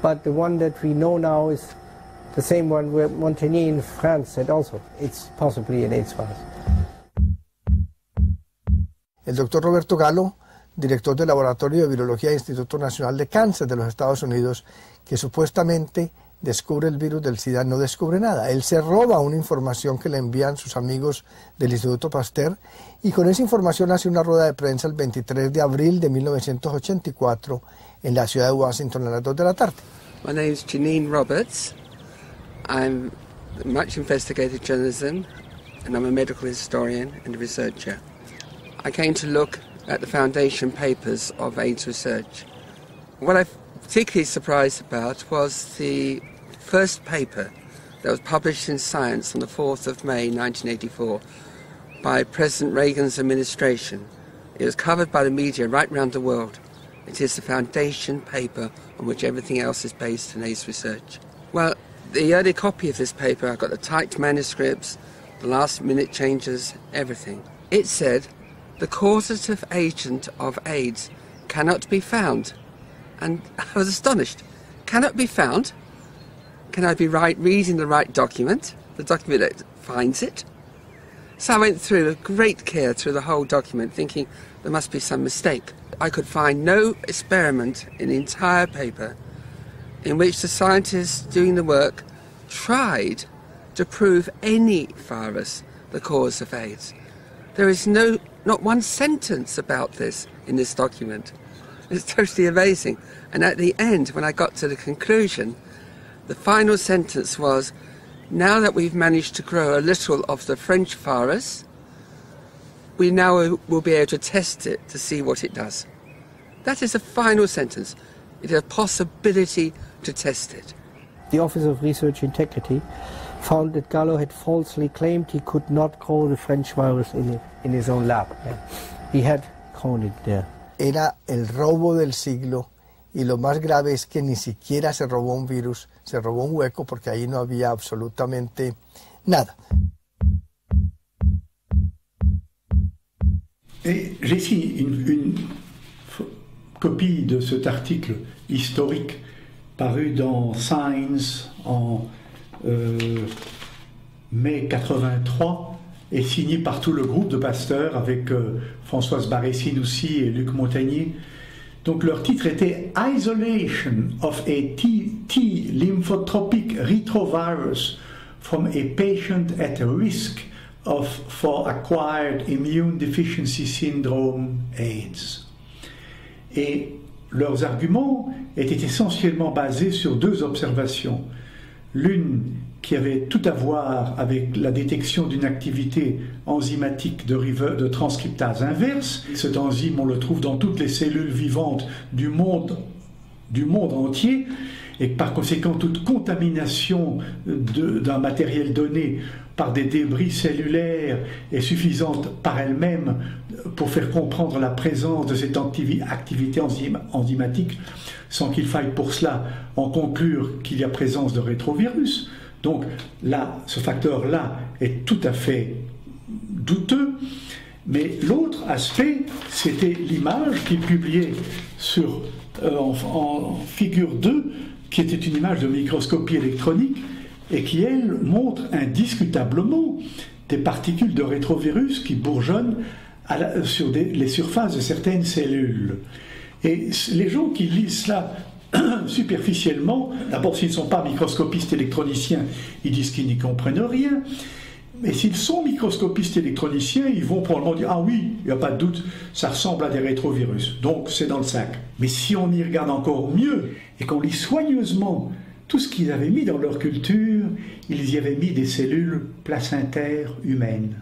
but the one that we know now is the same one where Montagnier in France said also, it's possibly an AIDS virus. El doctor Roberto Gallo, director del Laboratorio de Virología del Instituto Nacional de Cáncer de los Estados Unidos, que supuestamente descubre el virus del SIDA, no descubre nada. Él se roba una información que le envían sus amigos del Instituto Pasteur y con esa información hace una rueda de prensa el 23 de abril de 1984 en la ciudad de Washington a las 2 de la tarde. My name is Janine Roberts. I'm much investigative journalism and I'm a medical historian and a researcher. I came to look at the foundation papers of AIDS research. What I'm particularly surprised about was the first paper that was published in Science on the 4th of May 1984 by President Reagan's administration. It was covered by the media right around the world. It is the foundation paper on which everything else is based in AIDS research. Well, the early copy of this paper, I got the typed manuscripts, the last minute changes, everything. It said, the causative agent of AIDS cannot be found. And I was astonished. Cannot be found? Can I be reading the right document? The document that finds it? So I went through with great care through the whole document, thinking there must be some mistake. I could find no experiment in the entire paper in which the scientists doing the work tried to prove any virus the cause of AIDS. There is not one sentence about this in this document. It's totally amazing. And at the end, when I got to the conclusion, the final sentence was, now that we've managed to grow a little of the French virus, we now will be able to test it to see what it does. That is the final sentence. It is a possibility to test it. The Office of Research Integrity found that Gallo had falsely claimed he could not grow the French virus in his own lab. He had grown it there. Era el robo del siglo y lo más grave es que ni siquiera se robó un virus, se robó un hueco porque ahí no había absolutamente nada. Et j'ai ici une copie de cet article historique paru dans Science en mai 83 et signé par tout le groupe de Pasteur avec Françoise Barré-Sinoussi et Luc Montagnier. Donc leur titre était Isolation of a T lymphotropic retrovirus from a patient at risk for acquired immune deficiency syndrome AIDS. Et leurs arguments étaient essentiellement basés sur deux observations. L'une qui avait tout à voir avec la détection d'une activité enzymatique de transcriptase inverse. Cet enzyme, on le trouve dans toutes les cellules vivantes du monde entier, et par conséquent, toute contamination d'un matériel donné par des débris cellulaires est suffisante par elle-même pour faire comprendre la présence de cette activité enzymatique, sans qu'il faille pour cela en conclure qu'il y a présence de rétrovirus. Donc là, ce facteur-là est tout à fait douteux. Mais l'autre aspect, c'était l'image qu'il publiait en figure 2, qui était une image de microscopie électronique et qui, elle, montre indiscutablement des particules de rétrovirus qui bourgeonnent sur les surfaces de certaines cellules. Et les gens qui lisent cela superficiellement, d'abord s'ils ne sont pas microscopistes électroniciens, ils disent qu'ils n'y comprennent rien. Mais s'ils sont microscopistes électroniciens, ils vont probablement dire « Ah oui, il n'y a pas de doute, ça ressemble à des rétrovirus, donc c'est dans le sac. » Mais si on y regarde encore mieux et qu'on lit soigneusement tout ce qu'ils avaient mis dans leur culture, ils y avaient mis des cellules placentaires humaines,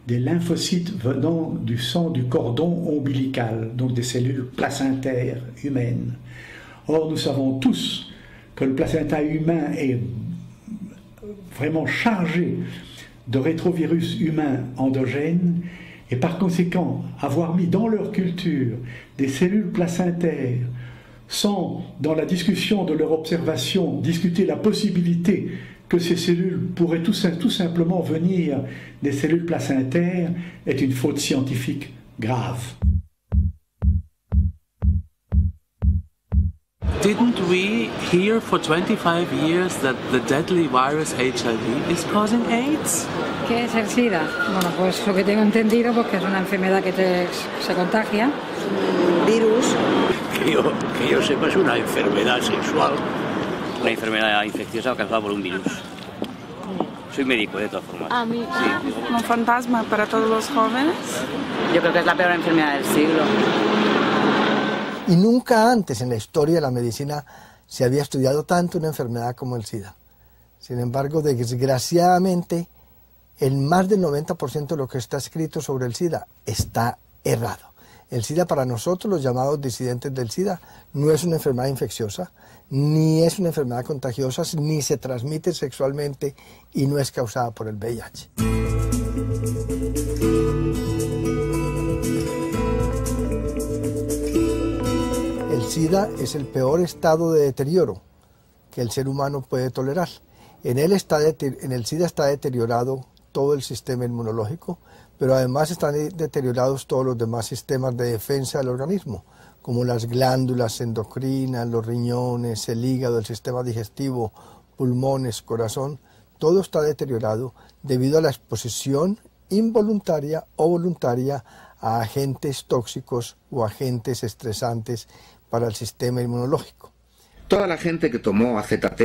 des lymphocytes venant du sang du cordon ombilical, donc des cellules placentaires humaines. Or, nous savons tous que le placenta humain est vraiment chargé de rétrovirus humains endogènes, et par conséquent, avoir mis dans leur culture des cellules placentaires sans, dans la discussion de leur observation, discuter la possibilité que ces cellules pourraient tout simplement venir des cellules placentaires, est une faute scientifique grave. Didn't we hear for 25 years that the deadly virus HIV is causing AIDS? ¿Qué es el SIDA? Bueno, pues lo que tengo entendido, porque es una enfermedad que se contagia. Virus. Que yo sepa, es una enfermedad sexual. Una enfermedad infecciosa causada por un virus. Soy médico, de todas formas. A mí, sí. Un fantasma para todos los jóvenes. Yo creo que es la peor enfermedad del siglo. Y nunca antes en la historia de la medicina se había estudiado tanto una enfermedad como el SIDA. Sin embargo, desgraciadamente, el más del 90% de lo que está escrito sobre el SIDA está errado. El SIDA, para nosotros, los llamados disidentes del SIDA, no es una enfermedad infecciosa, ni es una enfermedad contagiosa, ni se transmite sexualmente y no es causada por el VIH. El SIDA es el peor estado de deterioro que el ser humano puede tolerar. En el SIDA está deteriorado todo el sistema inmunológico, pero además están deteriorados todos los demás sistemas de defensa del organismo, como las glándulas endocrinas, los riñones, el hígado, el sistema digestivo, pulmones, corazón. Todo está deteriorado debido a la exposición involuntaria o voluntaria a agentes tóxicos o agentes estresantes para el sistema inmunológico. Toda la gente que tomó AZT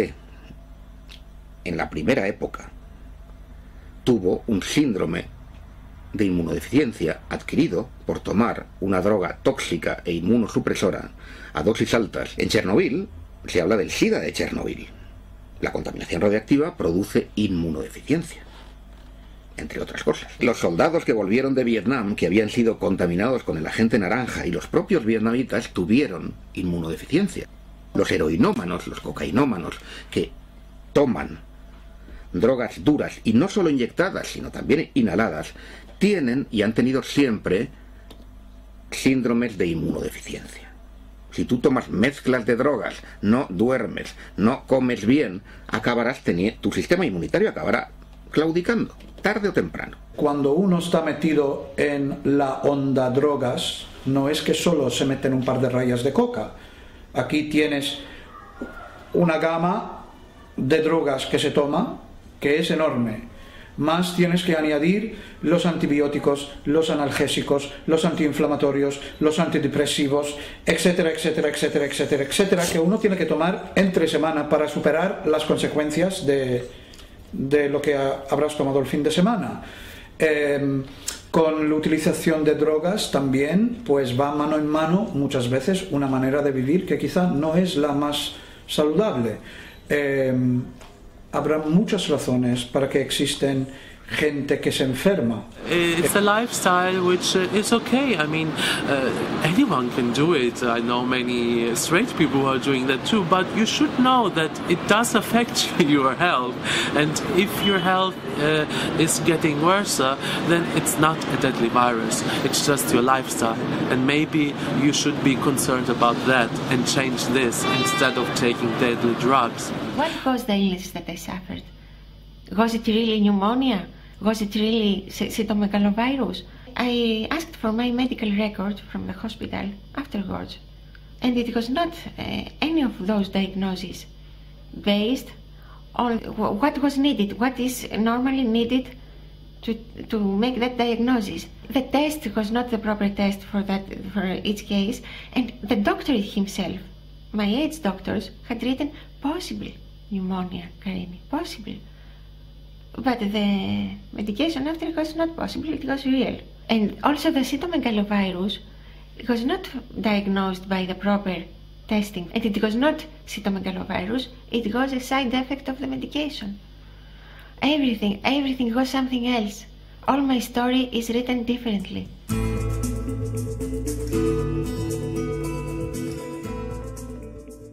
en la primera época tuvo un síndrome de inmunodeficiencia adquirido por tomar una droga tóxica e inmunosupresora a dosis altas. En Chernobyl se habla del SIDA de Chernobyl. La contaminación radiactiva produce inmunodeficiencia, entre otras cosas. Los soldados que volvieron de Vietnam, que habían sido contaminados con el agente naranja, y los propios vietnamitas tuvieron inmunodeficiencia. Los heroinómanos, los cocainómanos, que toman drogas duras, y no solo inyectadas, sino también inhaladas, tienen y han tenido siempre síndromes de inmunodeficiencia. Si tú tomas mezclas de drogas, no duermes, no comes bien, tu sistema inmunitario acabará claudicando, tarde o temprano. Cuando uno está metido en la onda drogas, no es que solo se meten un par de rayas de coca. Aquí tienes una gama de drogas que se toma, que es enorme. Más tienes que añadir los antibióticos, los analgésicos, los antiinflamatorios, los antidepresivos, etcétera, etcétera, etcétera, etcétera, etcétera, que uno tiene que tomar entre semana para superar las consecuencias de lo que habrás tomado el fin de semana. Con la utilización de drogas también pues va mano en mano muchas veces una manera de vivir que quizá no es la más saludable. Habrá muchas razones para que existen gente que se enferma. It's a lifestyle which is okay. I mean, anyone can do it. I know many straight people who are doing that too, but you should know that it does affect your health. And if your health is getting worse, then it's not a deadly virus. It's just your lifestyle. And maybe you should be concerned about that and change this instead of taking deadly drugs. What caused the illness that I suffered? Was it really pneumonia? Was it really cytomegalovirus? I asked for my medical record from the hospital afterwards, and it was not any of those diagnoses based on what was needed, what is normally needed to make that diagnosis. The test was not the proper test for each case, and the doctor himself, my AIDS doctors, had written possible pneumonia, Karini, possible. But the medication after was not possible, it was real. And also the cytomegalovirus was not diagnosed by the proper testing, and it was not cytomegalovirus, it was a side effect of the medication. Everything was something else. All my story is written differently.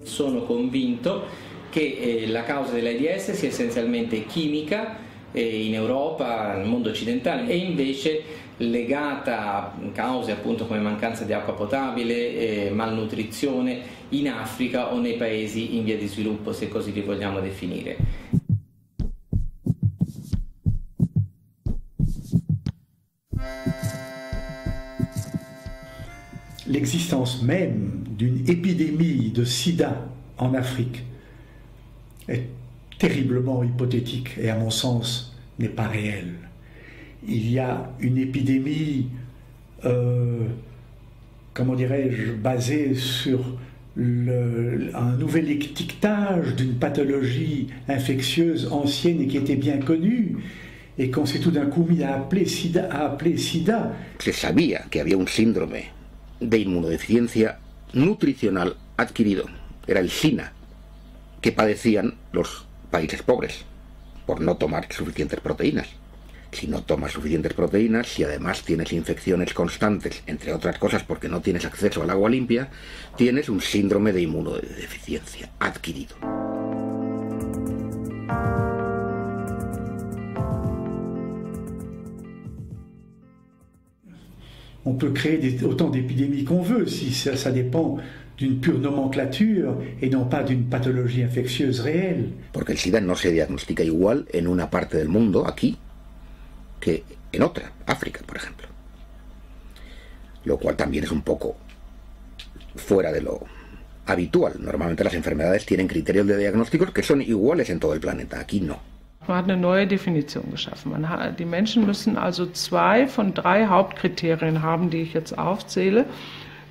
Sono convinto che la causa dell'AIDS sia essenzialmente chimica in Europa, nel mondo occidentale, e invece legata a cause appunto come mancanza di acqua potabile, malnutrizione in Africa o nei paesi in via di sviluppo, se così li vogliamo definire. L'existence même d'une épidémie de sida en Afrique est terriblement hypothétique et à mon sens n'est pas réelle. Il y a une épidémie, comment dirais-je, basée sur un nouvel étiquetage d'une pathologie infectieuse ancienne et qui était bien connue et qu'on s'est tout d'un coup mis à appeler sida. Se sabía que había un síndrome de inmunodeficiencia nutricional adquirido, era el SINA, que padecían los países pobres por no tomar suficientes proteínas. Si no tomas suficientes proteínas, si además tienes infecciones constantes, entre otras cosas porque no tienes acceso al agua limpia, tienes un síndrome de inmunodeficiencia adquirido. On peut créer autant d'épidémies qu'on veut, si ça dépend d'une pure nomenclature et non pas d'une pathologie infectieuse réelle. Porque el SIDA no se diagnostica igual en una parte del mundo, aquí, que en otra, África, por ejemplo. Lo cual también es un poco fuera de lo habitual. Normalmente las enfermedades tienen criterios de diagnósticos que son iguales en todo el planeta, aquí no. Man hat eine neue Definition geschaffen. Die Menschen müssen also 2 von 3 Hauptkriterien haben, die ich jetzt aufzähle.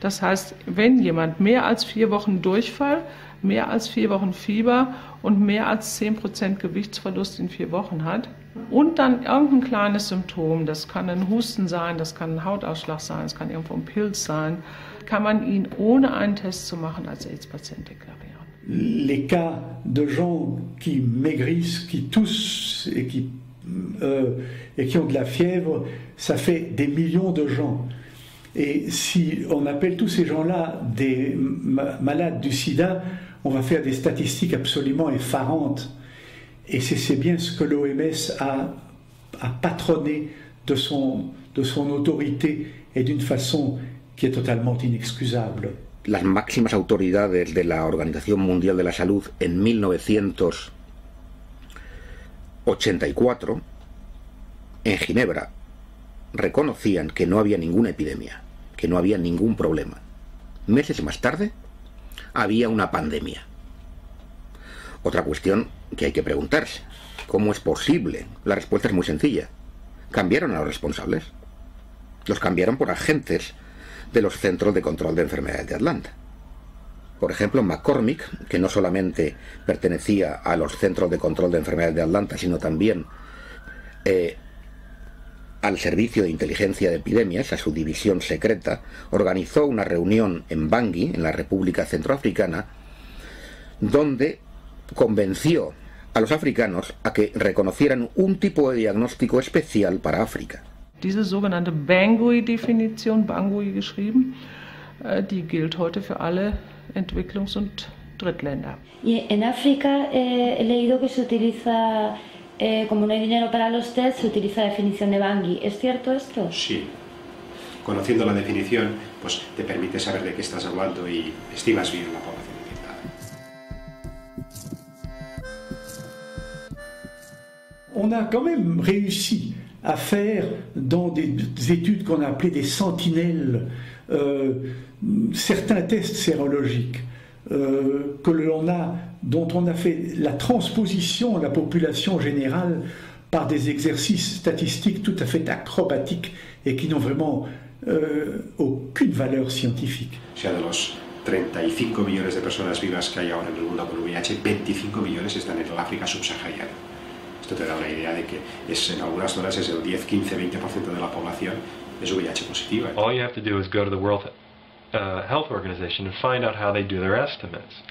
Das heißt, wenn jemand mehr als 4 Wochen Durchfall, mehr als 4 Wochen Fieber und mehr als 10% Gewichtsverlust in 4 Wochen hat und dann irgendein kleines Symptom, das kann ein Husten sein, das kann ein Hautausschlag sein, das kann irgendwo ein Pilz sein, kann man ihn ohne einen Test zu machen als AIDS-Patient deklarieren. Les cas de gens qui maigrissent, qui toussent et qui ont de la fièvre, ça fait des millions de gens. Et si on appelle tous ces gens-là des malades du sida, on va faire des statistiques absolument effarantes. Et c'est bien ce que l'OMS a patronné de son autorité et d'une façon qui est totalement inexcusable. Las máximas autoridades de la Organización Mundial de la Salud en 1984, en Ginebra, reconocían que no había ninguna epidemia, que no había ningún problema. Meses más tarde, había una pandemia. Otra cuestión que hay que preguntarse, ¿cómo es posible? La respuesta es muy sencilla. Cambiaron a los responsables. Los cambiaron por agentes de los Centros de Control de Enfermedades de Atlanta. Por ejemplo, McCormick, que no solamente pertenecía a los Centros de Control de Enfermedades de Atlanta, sino también al Servicio de Inteligencia de Epidemias, a su división secreta, organizó una reunión en Bangui, en la República Centroafricana, donde convenció a los africanos a que reconocieran un tipo de diagnóstico especial para África. Diese sogenannte Bangui-Definition, Bangui geschrieben, die gilt heute für alle Entwicklungs- und Drittländer. Y en África he leído que se utiliza, como no hay dinero para los test, se utiliza la definición de Bangui. ¿Es cierto esto? Sí. Conociendo la definición, pues te permite saber de qué estás hablando y estimas bien la población infectada. On a quand même réussi à faire dans des études qu'on a appelées des sentinelles, certains tests sérologiques dont on a fait la transposition à la population générale par des exercices statistiques tout à fait acrobatiques et qui n'ont vraiment aucune valeur scientifique. O sea, de los 35 millones de personas vivas que hay ahora en el mundo con VIH, 25 millones están en el África subsahariana. Esto te da una idea de que en algunas zonas es el 10, 15, 20% de la población es VIH positiva. All you have to do is go to the World Health Organization and find out how they do their estimates.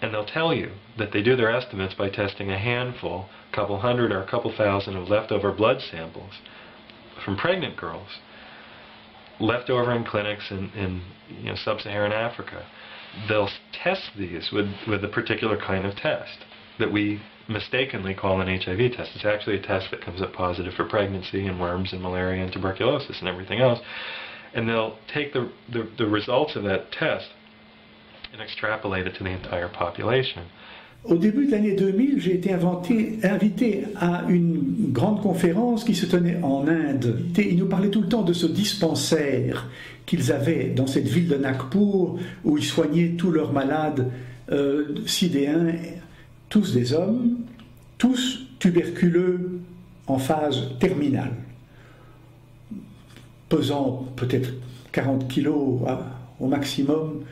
And they'll tell you that they do their estimates by testing a handful, a couple hundred or a couple thousand of leftover blood samples from pregnant girls, left over in clinics in sub-Saharan Africa. They'll test these with a particular kind of test that we mistakenly call an HIV test. It's actually a test that comes up positive for pregnancy and worms and malaria and tuberculosis and everything else. And they'll take the results of that test and extrapolate it to the entire population. Au début de l'année 2000, j'ai été invité à une grande conférence qui se tenait en Inde. Ils nous parlaient tout le temps de ce dispensaire qu'ils avaient dans cette ville de Nagpur où ils soignaient tous leurs malades sidéens, tous des hommes, tous tuberculeux en phase terminale, pesant peut-être 40 kilos au maximum,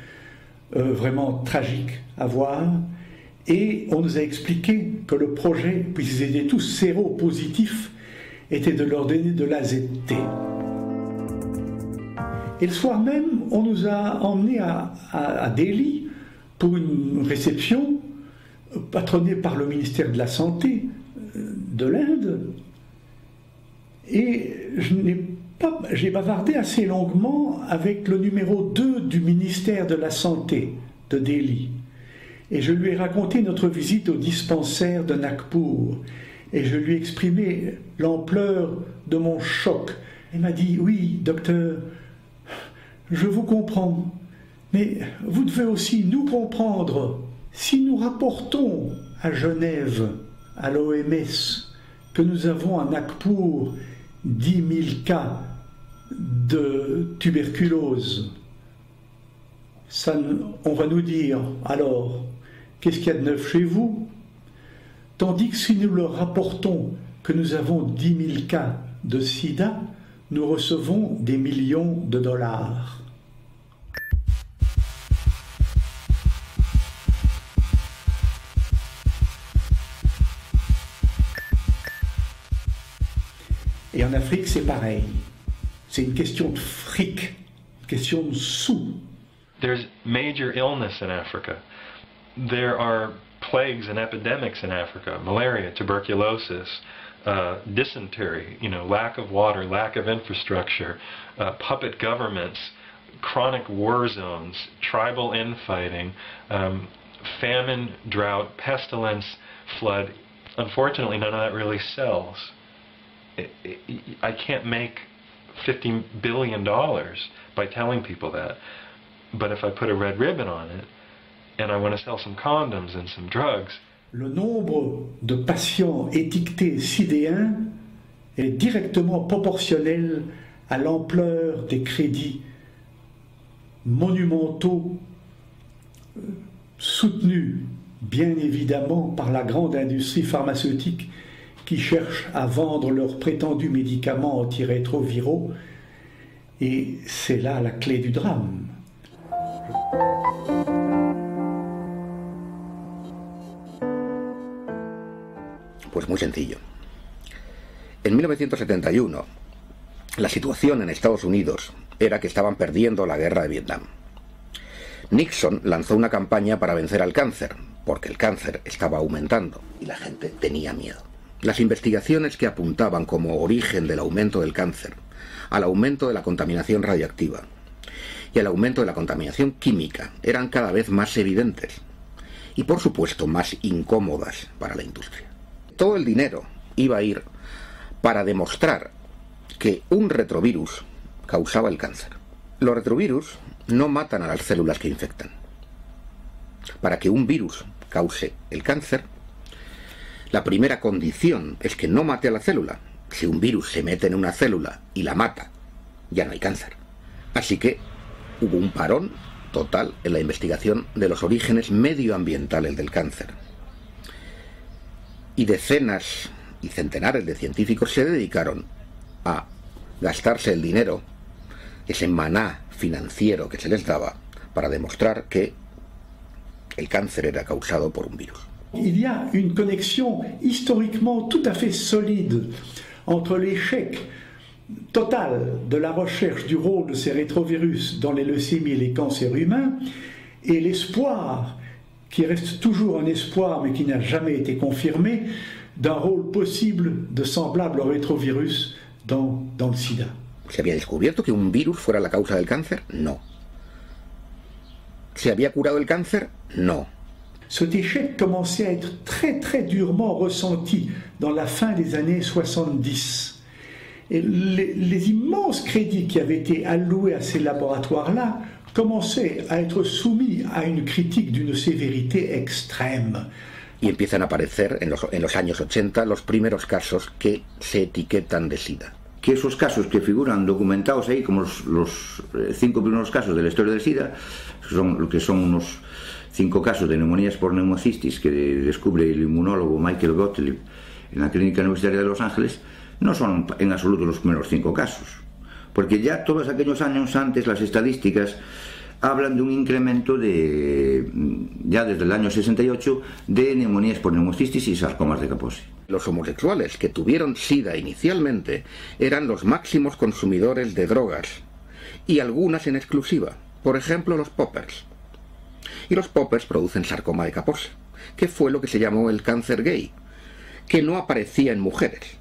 vraiment tragique à voir. Et on nous a expliqué que le projet, puisqu'ils étaient tous séropositifs, était de leur donner de l'AZT. Et le soir même, on nous a emmenés à Delhi pour une réception patronnée par le ministère de la Santé de l'Inde. Et j'ai bavardé assez longuement avec le numéro 2 du ministère de la Santé de Delhi. Et je lui ai raconté notre visite au dispensaire de Nagpur. Et je lui ai exprimé l'ampleur de mon choc. Il m'a dit, oui, docteur, je vous comprends, mais vous devez aussi nous comprendre. Si nous rapportons à Genève, à l'OMS, que nous avons à Nagpur 10 000 cas de tuberculose, on va nous dire, alors, qu'est-ce qu'il y a de neuf chez vous? Tandis que si nous leur rapportons que nous avons 10 000 cas de sida, nous recevons des millions de dollars. Et en Afrique, c'est pareil. C'est une question de fric, une question de sous. There's major illness in Africa. There are plagues and epidemics in Africa: malaria, tuberculosis, dysentery, lack of water, lack of infrastructure, puppet governments, chronic war zones, tribal infighting, famine, drought, pestilence, flood. Unfortunately, none of that really sells. I can't make $50 billion by telling people that. But if I put a red ribbon on it, and I want to sell some condoms and some drugs. Le nombre de patients étiquetés sidéens est directement proportionnel à l'ampleur des crédits monumentaux soutenus bien évidemment par la grande industrie pharmaceutique qui cherche à vendre leurs prétendus médicaments antirétroviraux. Et c'est là la clé du drame. Pues muy sencillo. En 1971, la situación en Estados Unidos era que estaban perdiendo la guerra de Vietnam. Nixon lanzó una campaña para vencer al cáncer, porque el cáncer estaba aumentando y la gente tenía miedo. Las investigaciones que apuntaban como origen del aumento del cáncer al aumento de la contaminación radiactiva y al aumento de la contaminación química eran cada vez más evidentes y, por supuesto, más incómodas para la industria. Todo el dinero iba a ir para demostrar que un retrovirus causaba el cáncer. Los retrovirus no matan a las células que infectan. Para que un virus cause el cáncer, la primera condición es que no mate a la célula si un virus se mete en una célula y la mata, ya no hay cáncer. Así que hubo un parón total en la investigación de los orígenes medioambientales del cáncer. Y decenas y centenares de científicos se dedicaron a gastarse el dinero, ese maná financiero que se les daba, para demostrar que el cáncer era causado por un virus. Il y a une connexion historiquement tout à fait solide entre l'échec total de la recherche du rôle de ces rétrovirus dans les leucémies et les cancers humains et l'espoir, qui reste toujours un espoir mais qui n'a jamais été confirmé, d'un rôle possible de semblable rétrovirus dans le sida. ¿Se había descubierto que un virus fuera la causa del cáncer? No. ¿Se había curado el cáncer? No. Cet échec commençait à être très très durement ressenti dans la fin des années 70. Et les immenses crédits qui avaient été alloués à ces laboratoires-là commençaient à être soumis à une critique d'une sévérité extrême. Y empiezan a aparecer en los años 80 los primeros casos que se etiquetan de SIDA. Que esos casos que figuran documentados ahí como los 5 primeros casos de la historia del SIDA, son unos 5 casos de neumonías por neumocistis que descubre el inmunólogo Michael Gottlieb en la Clínica Universitaria de Los Ángeles, no son en absoluto los primeros 5 casos, porque ya todos aquellos años antes las estadísticas hablan de un incremento ya desde el año 68 de neumonías por neumocistis y sarcomas de Kaposi. Los homosexuales que tuvieron SIDA inicialmente eran los máximos consumidores de drogas, y algunas en exclusiva, por ejemplo los poppers. Y los poppers producen sarcoma de Kaposi, que fue lo que se llamó el cáncer gay, que no aparecía en mujeres,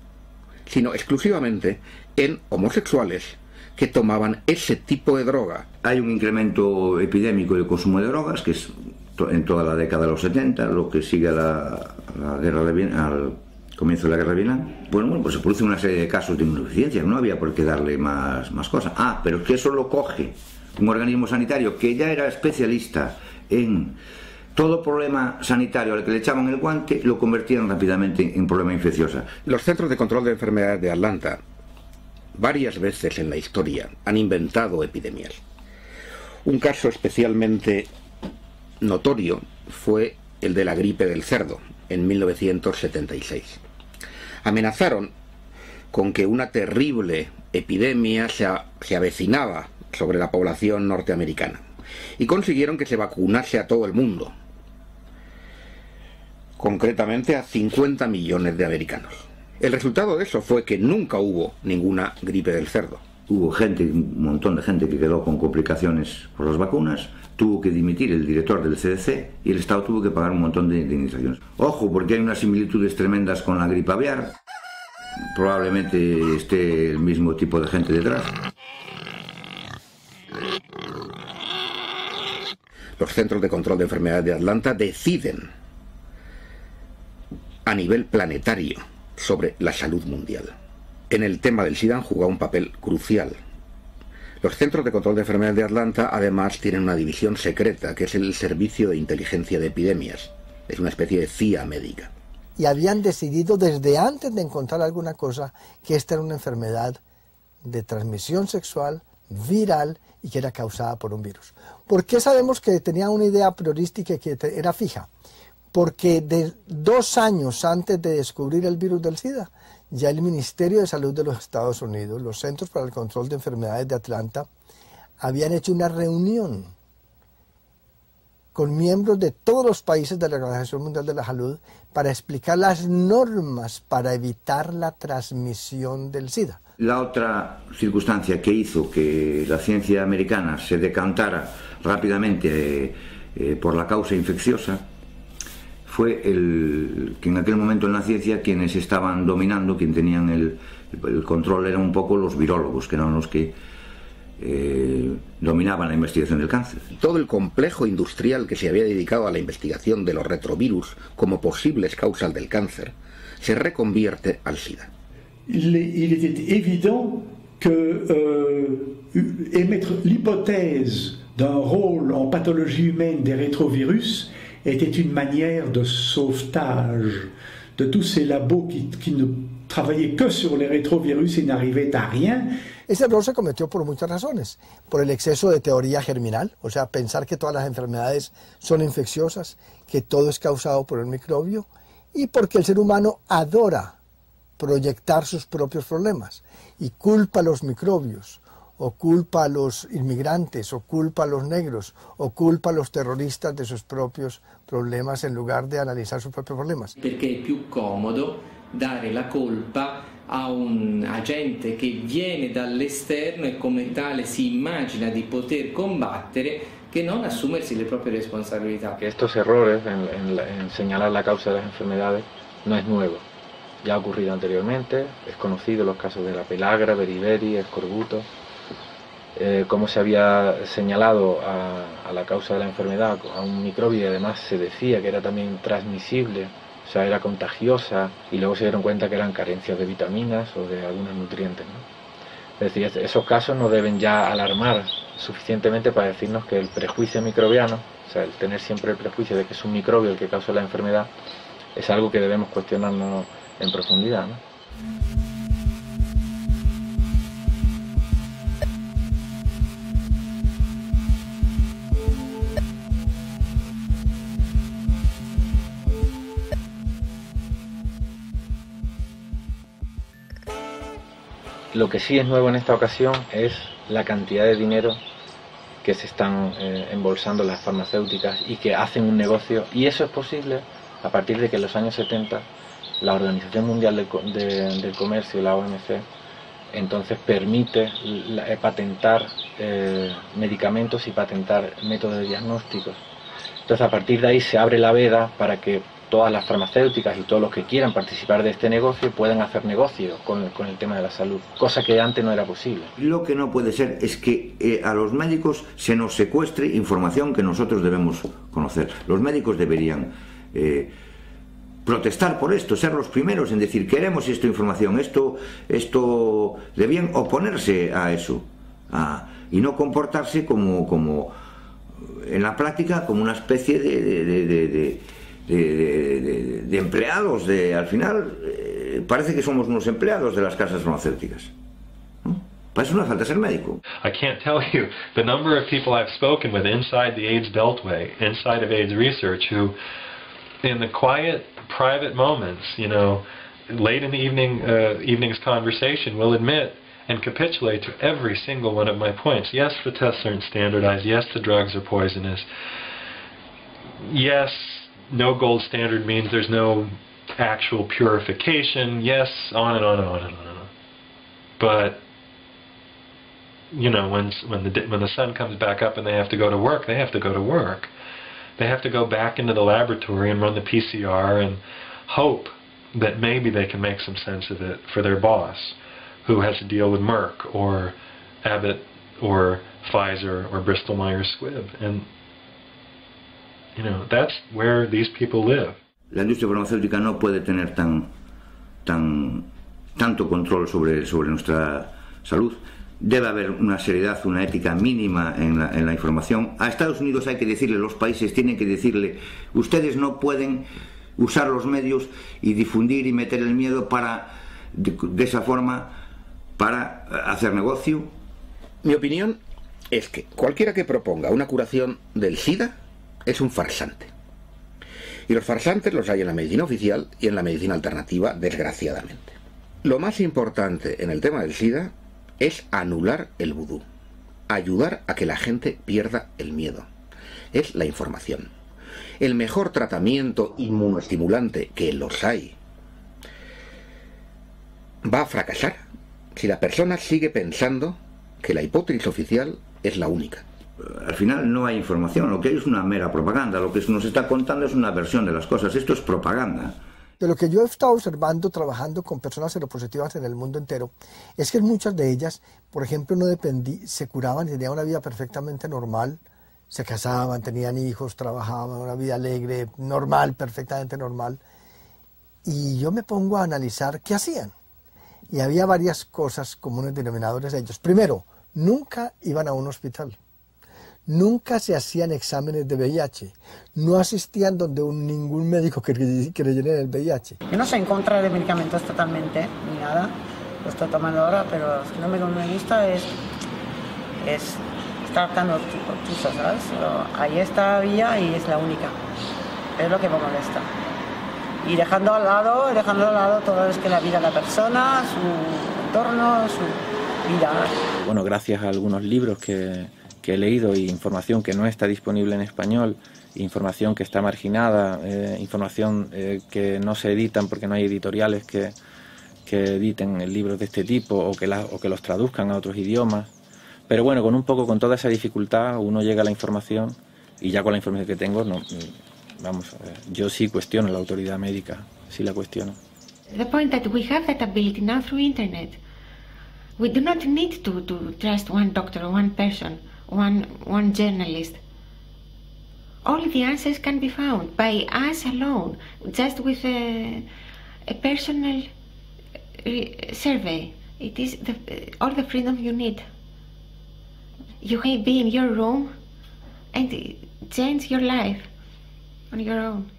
sino exclusivamente en homosexuales que tomaban ese tipo de droga. Hay un incremento epidémico de consumo de drogas, que es en toda la década de los 70, lo que sigue a la guerra de Vietnam, al comienzo de la guerra de Vietnam. Bueno, pues se produce una serie de casos de inmunodeficiencia, no había por qué darle más cosas. Pero es que eso lo coge un organismo sanitario que ya era especialista en todo problema sanitario al que le echaban el guante, lo convertían rápidamente en problema infeccioso. Los Centros de Control de Enfermedades de Atlanta varias veces en la historia han inventado epidemias. Un caso especialmente notorio fue el de la gripe del cerdo en 1976. Amenazaron con que una terrible epidemia se avecinaba sobre la población norteamericana y consiguieron que se vacunase a todo el mundo, concretamente a 50 millones de americanos. El resultado de eso fue que nunca hubo ninguna gripe del cerdo. Hubo un montón de gente que quedó con complicaciones por las vacunas, tuvo que dimitir el director del CDC y el Estado tuvo que pagar un montón de indemnizaciones. Ojo, porque hay unas similitudes tremendas con la gripe aviar, probablemente esté el mismo tipo de gente detrás. Los Centros de Control de Enfermedades de Atlanta deciden a nivel planetario sobre la salud mundial. En el tema del SIDA han jugado un papel crucial. Los Centros de Control de Enfermedades de Atlanta además tienen una división secreta que es el Servicio de Inteligencia de Epidemias. Es una especie de CIA médica. Y habían decidido desde antes de encontrar alguna cosa que esta era una enfermedad de transmisión sexual, viral y que era causada por un virus. ¿Por qué sabemos que tenía una idea priorística y que era fija? Porque 2 años antes de descubrir el virus del SIDA, ya el Ministerio de Salud de los Estados Unidos, los Centros para el Control de Enfermedades de Atlanta, habían hecho una reunión con miembros de todos los países de la Organización Mundial de la Salud para explicar las normas para evitar la transmisión del SIDA. La otra circunstancia que hizo que la ciencia americana se decantara rápidamente por la causa infecciosa fue que en aquel momento en la ciencia quienes estaban dominando, quien tenían el control eran un poco los virólogos, que eran los que dominaban la investigación del cáncer. Todo el complejo industrial que se había dedicado a la investigación de los retrovirus como posibles causas del cáncer se reconvierte al SIDA. Il était évident que émettre l'hypothèse d'un rôle en pathologie humaine des rétrovirus était une manière de sauvetage de tous ces labos qui ne travaillait que sur les rétrovirus et n'arrivait à rien. Ese error se cometió por muchas razones, por el exceso de teoría germinal, o sea, pensar que todas las enfermedades son infecciosas, que todo es causado por el microbio, y porque el ser humano adora proyectar sus propios problemas y culpa a los microbios, o culpa a los inmigrantes, o culpa a los negros, o culpa a los terroristas de sus propios problemas en lugar de analizar sus propios problemas. Perché è più comodo dare la colpa a un agente che viene dall'esterno e come tale si immagina di poter combattere che non assumersi le proprie responsabilità. Que estos errores en señalar la causa de las enfermedades no es nuevo. Ya ha ocurrido anteriormente, es conocido los casos de la pelagra, beriberi, escorbuto, cómo se había señalado a la causa de la enfermedad a un microbio y además se decía que era también transmisible, o sea, era contagiosa, y luego se dieron cuenta que eran carencias de vitaminas o de algunos nutrientes, ¿no? Es decir, esos casos nos deben ya alarmar suficientemente para decirnos que el prejuicio microbiano, o sea, el tener siempre el prejuicio de que es un microbio el que causa la enfermedad, es algo que debemos cuestionarnos en profundidad, ¿no? Lo que sí es nuevo en esta ocasión es la cantidad de dinero que se están embolsando las farmacéuticas y que hacen un negocio, y eso es posible a partir de que en los años 70 la Organización Mundial del Comercio, la OMC, entonces permite patentar medicamentos y patentar métodos de diagnósticos. Entonces a partir de ahí se abre la veda para que todas las farmacéuticas y todos los que quieran participar de este negocio puedan hacer negocio con el tema de la salud, cosa que antes no era posible. Lo que no puede ser es que a los médicos se nos secuestre información que nosotros debemos conocer. Los médicos deberían protestar por esto, ser los primeros en decir queremos esta información, esto debían oponerse a eso y no comportarse como en la práctica como una especie de empleados, al final parece que somos unos empleados de las casas farmacéuticas, ¿no? Para eso no hace falta ser médico. I can't tell you the number of people I've spoken with inside the AIDS Beltway, inside of AIDS research, who in the quiet, private moments, you know, late in the evening's conversation will admit and capitulate to every single one of my points. Yes, the tests aren't standardized. Yes, the drugs are poisonous. Yes, no gold standard means there's no actual purification. Yes, on and on and on and on. But you know, when the sun comes back up and they have to go to work, they have to go to work. They have to go back into the laboratory and run the PCR and hope that maybe they can make some sense of it for their boss, who has to deal with Merck or Abbott or Pfizer or Bristol Myers Squibb. And you know, that's where these people live. La industria farmacéutica no puede tener tanto control sobre nuestra salud. Debe haber una seriedad, una ética mínima en la información. A Estados Unidos hay que decirle, los países tienen que decirle, ustedes no pueden usar los medios y difundir y meter el miedo de esa forma para hacer negocio. Mi opinión es que cualquiera que proponga una curación del SIDA es un farsante. Y los farsantes los hay en la medicina oficial y en la medicina alternativa, desgraciadamente. Lo más importante en el tema del SIDA es anular el vudú, ayudar a que la gente pierda el miedo. Es la información. El mejor tratamiento inmunoestimulante, que los hay, va a fracasar si la persona sigue pensando que la hipótesis oficial es la única. Al final no hay información, lo que hay es una mera propaganda, lo que nos está contando es una versión de las cosas, esto es propaganda. De lo que yo he estado observando trabajando con personas seropositivas en el mundo entero, es que muchas de ellas, por ejemplo, se curaban y tenían una vida perfectamente normal, se casaban, tenían hijos, trabajaban, una vida alegre, normal, perfectamente normal. Y yo me pongo a analizar qué hacían. Y había varias cosas comunes denominadores de ellos. Primero, nunca iban a un hospital. nunca se hacían exámenes de VIH, no asistían donde ningún médico creyera en el VIH. Yo no soy en contra de medicamentos totalmente, ni nada, lo estoy tomando ahora, pero lo que no me gusta es estar tan obtuso, ¿sabes? Pero ahí está vía y es la única, es lo que me molesta. Y dejando al lado todo es que la vida de la persona, su entorno, su vida. Bueno, gracias a algunos libros que he leído y información que no está disponible en español, información que está marginada, información que no se editan porque no hay editoriales que editen libros de este tipo o que los traduzcan a otros idiomas. Pero bueno, con toda esa dificultad uno llega a la información y ya con la información que tengo, yo sí cuestiono la autoridad médica, sí la cuestiono. The point that we have that ability now through internet. We do not need to trust one doctor or one person, one journalist. All the answers can be found by us alone, just with a personal survey. It is all the freedom you need. You can be in your room and change your life on your own.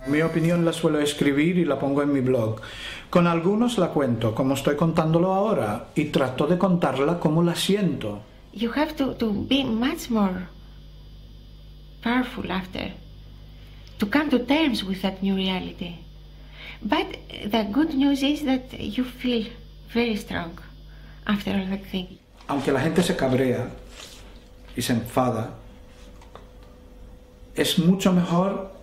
Mi opinión la suelo escribir y la pongo en mi blog. Con algunos la cuento como estoy contándolo ahora y trato de contarla como la siento. You have to be much more powerful after, to come to terms with that new reality. But the good news is that you feel very strong after all that thing. Aunque la gente se cabrea y se enfada, es mucho mejor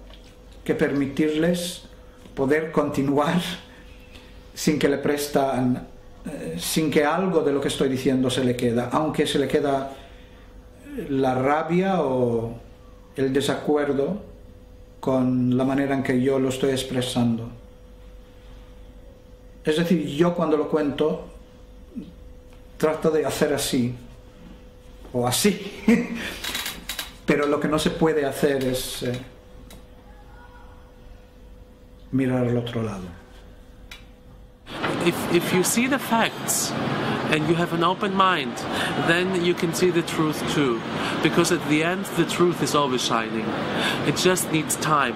que permitirles poder continuar sin que sin que algo de lo que estoy diciendo se le queda, aunque se le queda la rabia o el desacuerdo con la manera en que yo lo estoy expresando. Es decir, yo cuando lo cuento trato de hacer así o así, pero lo que no se puede hacer es mirar al otro lado. If you see the facts and you have an open mind, then you can see the truth too. Because at the end, the truth is always shining. It just needs time.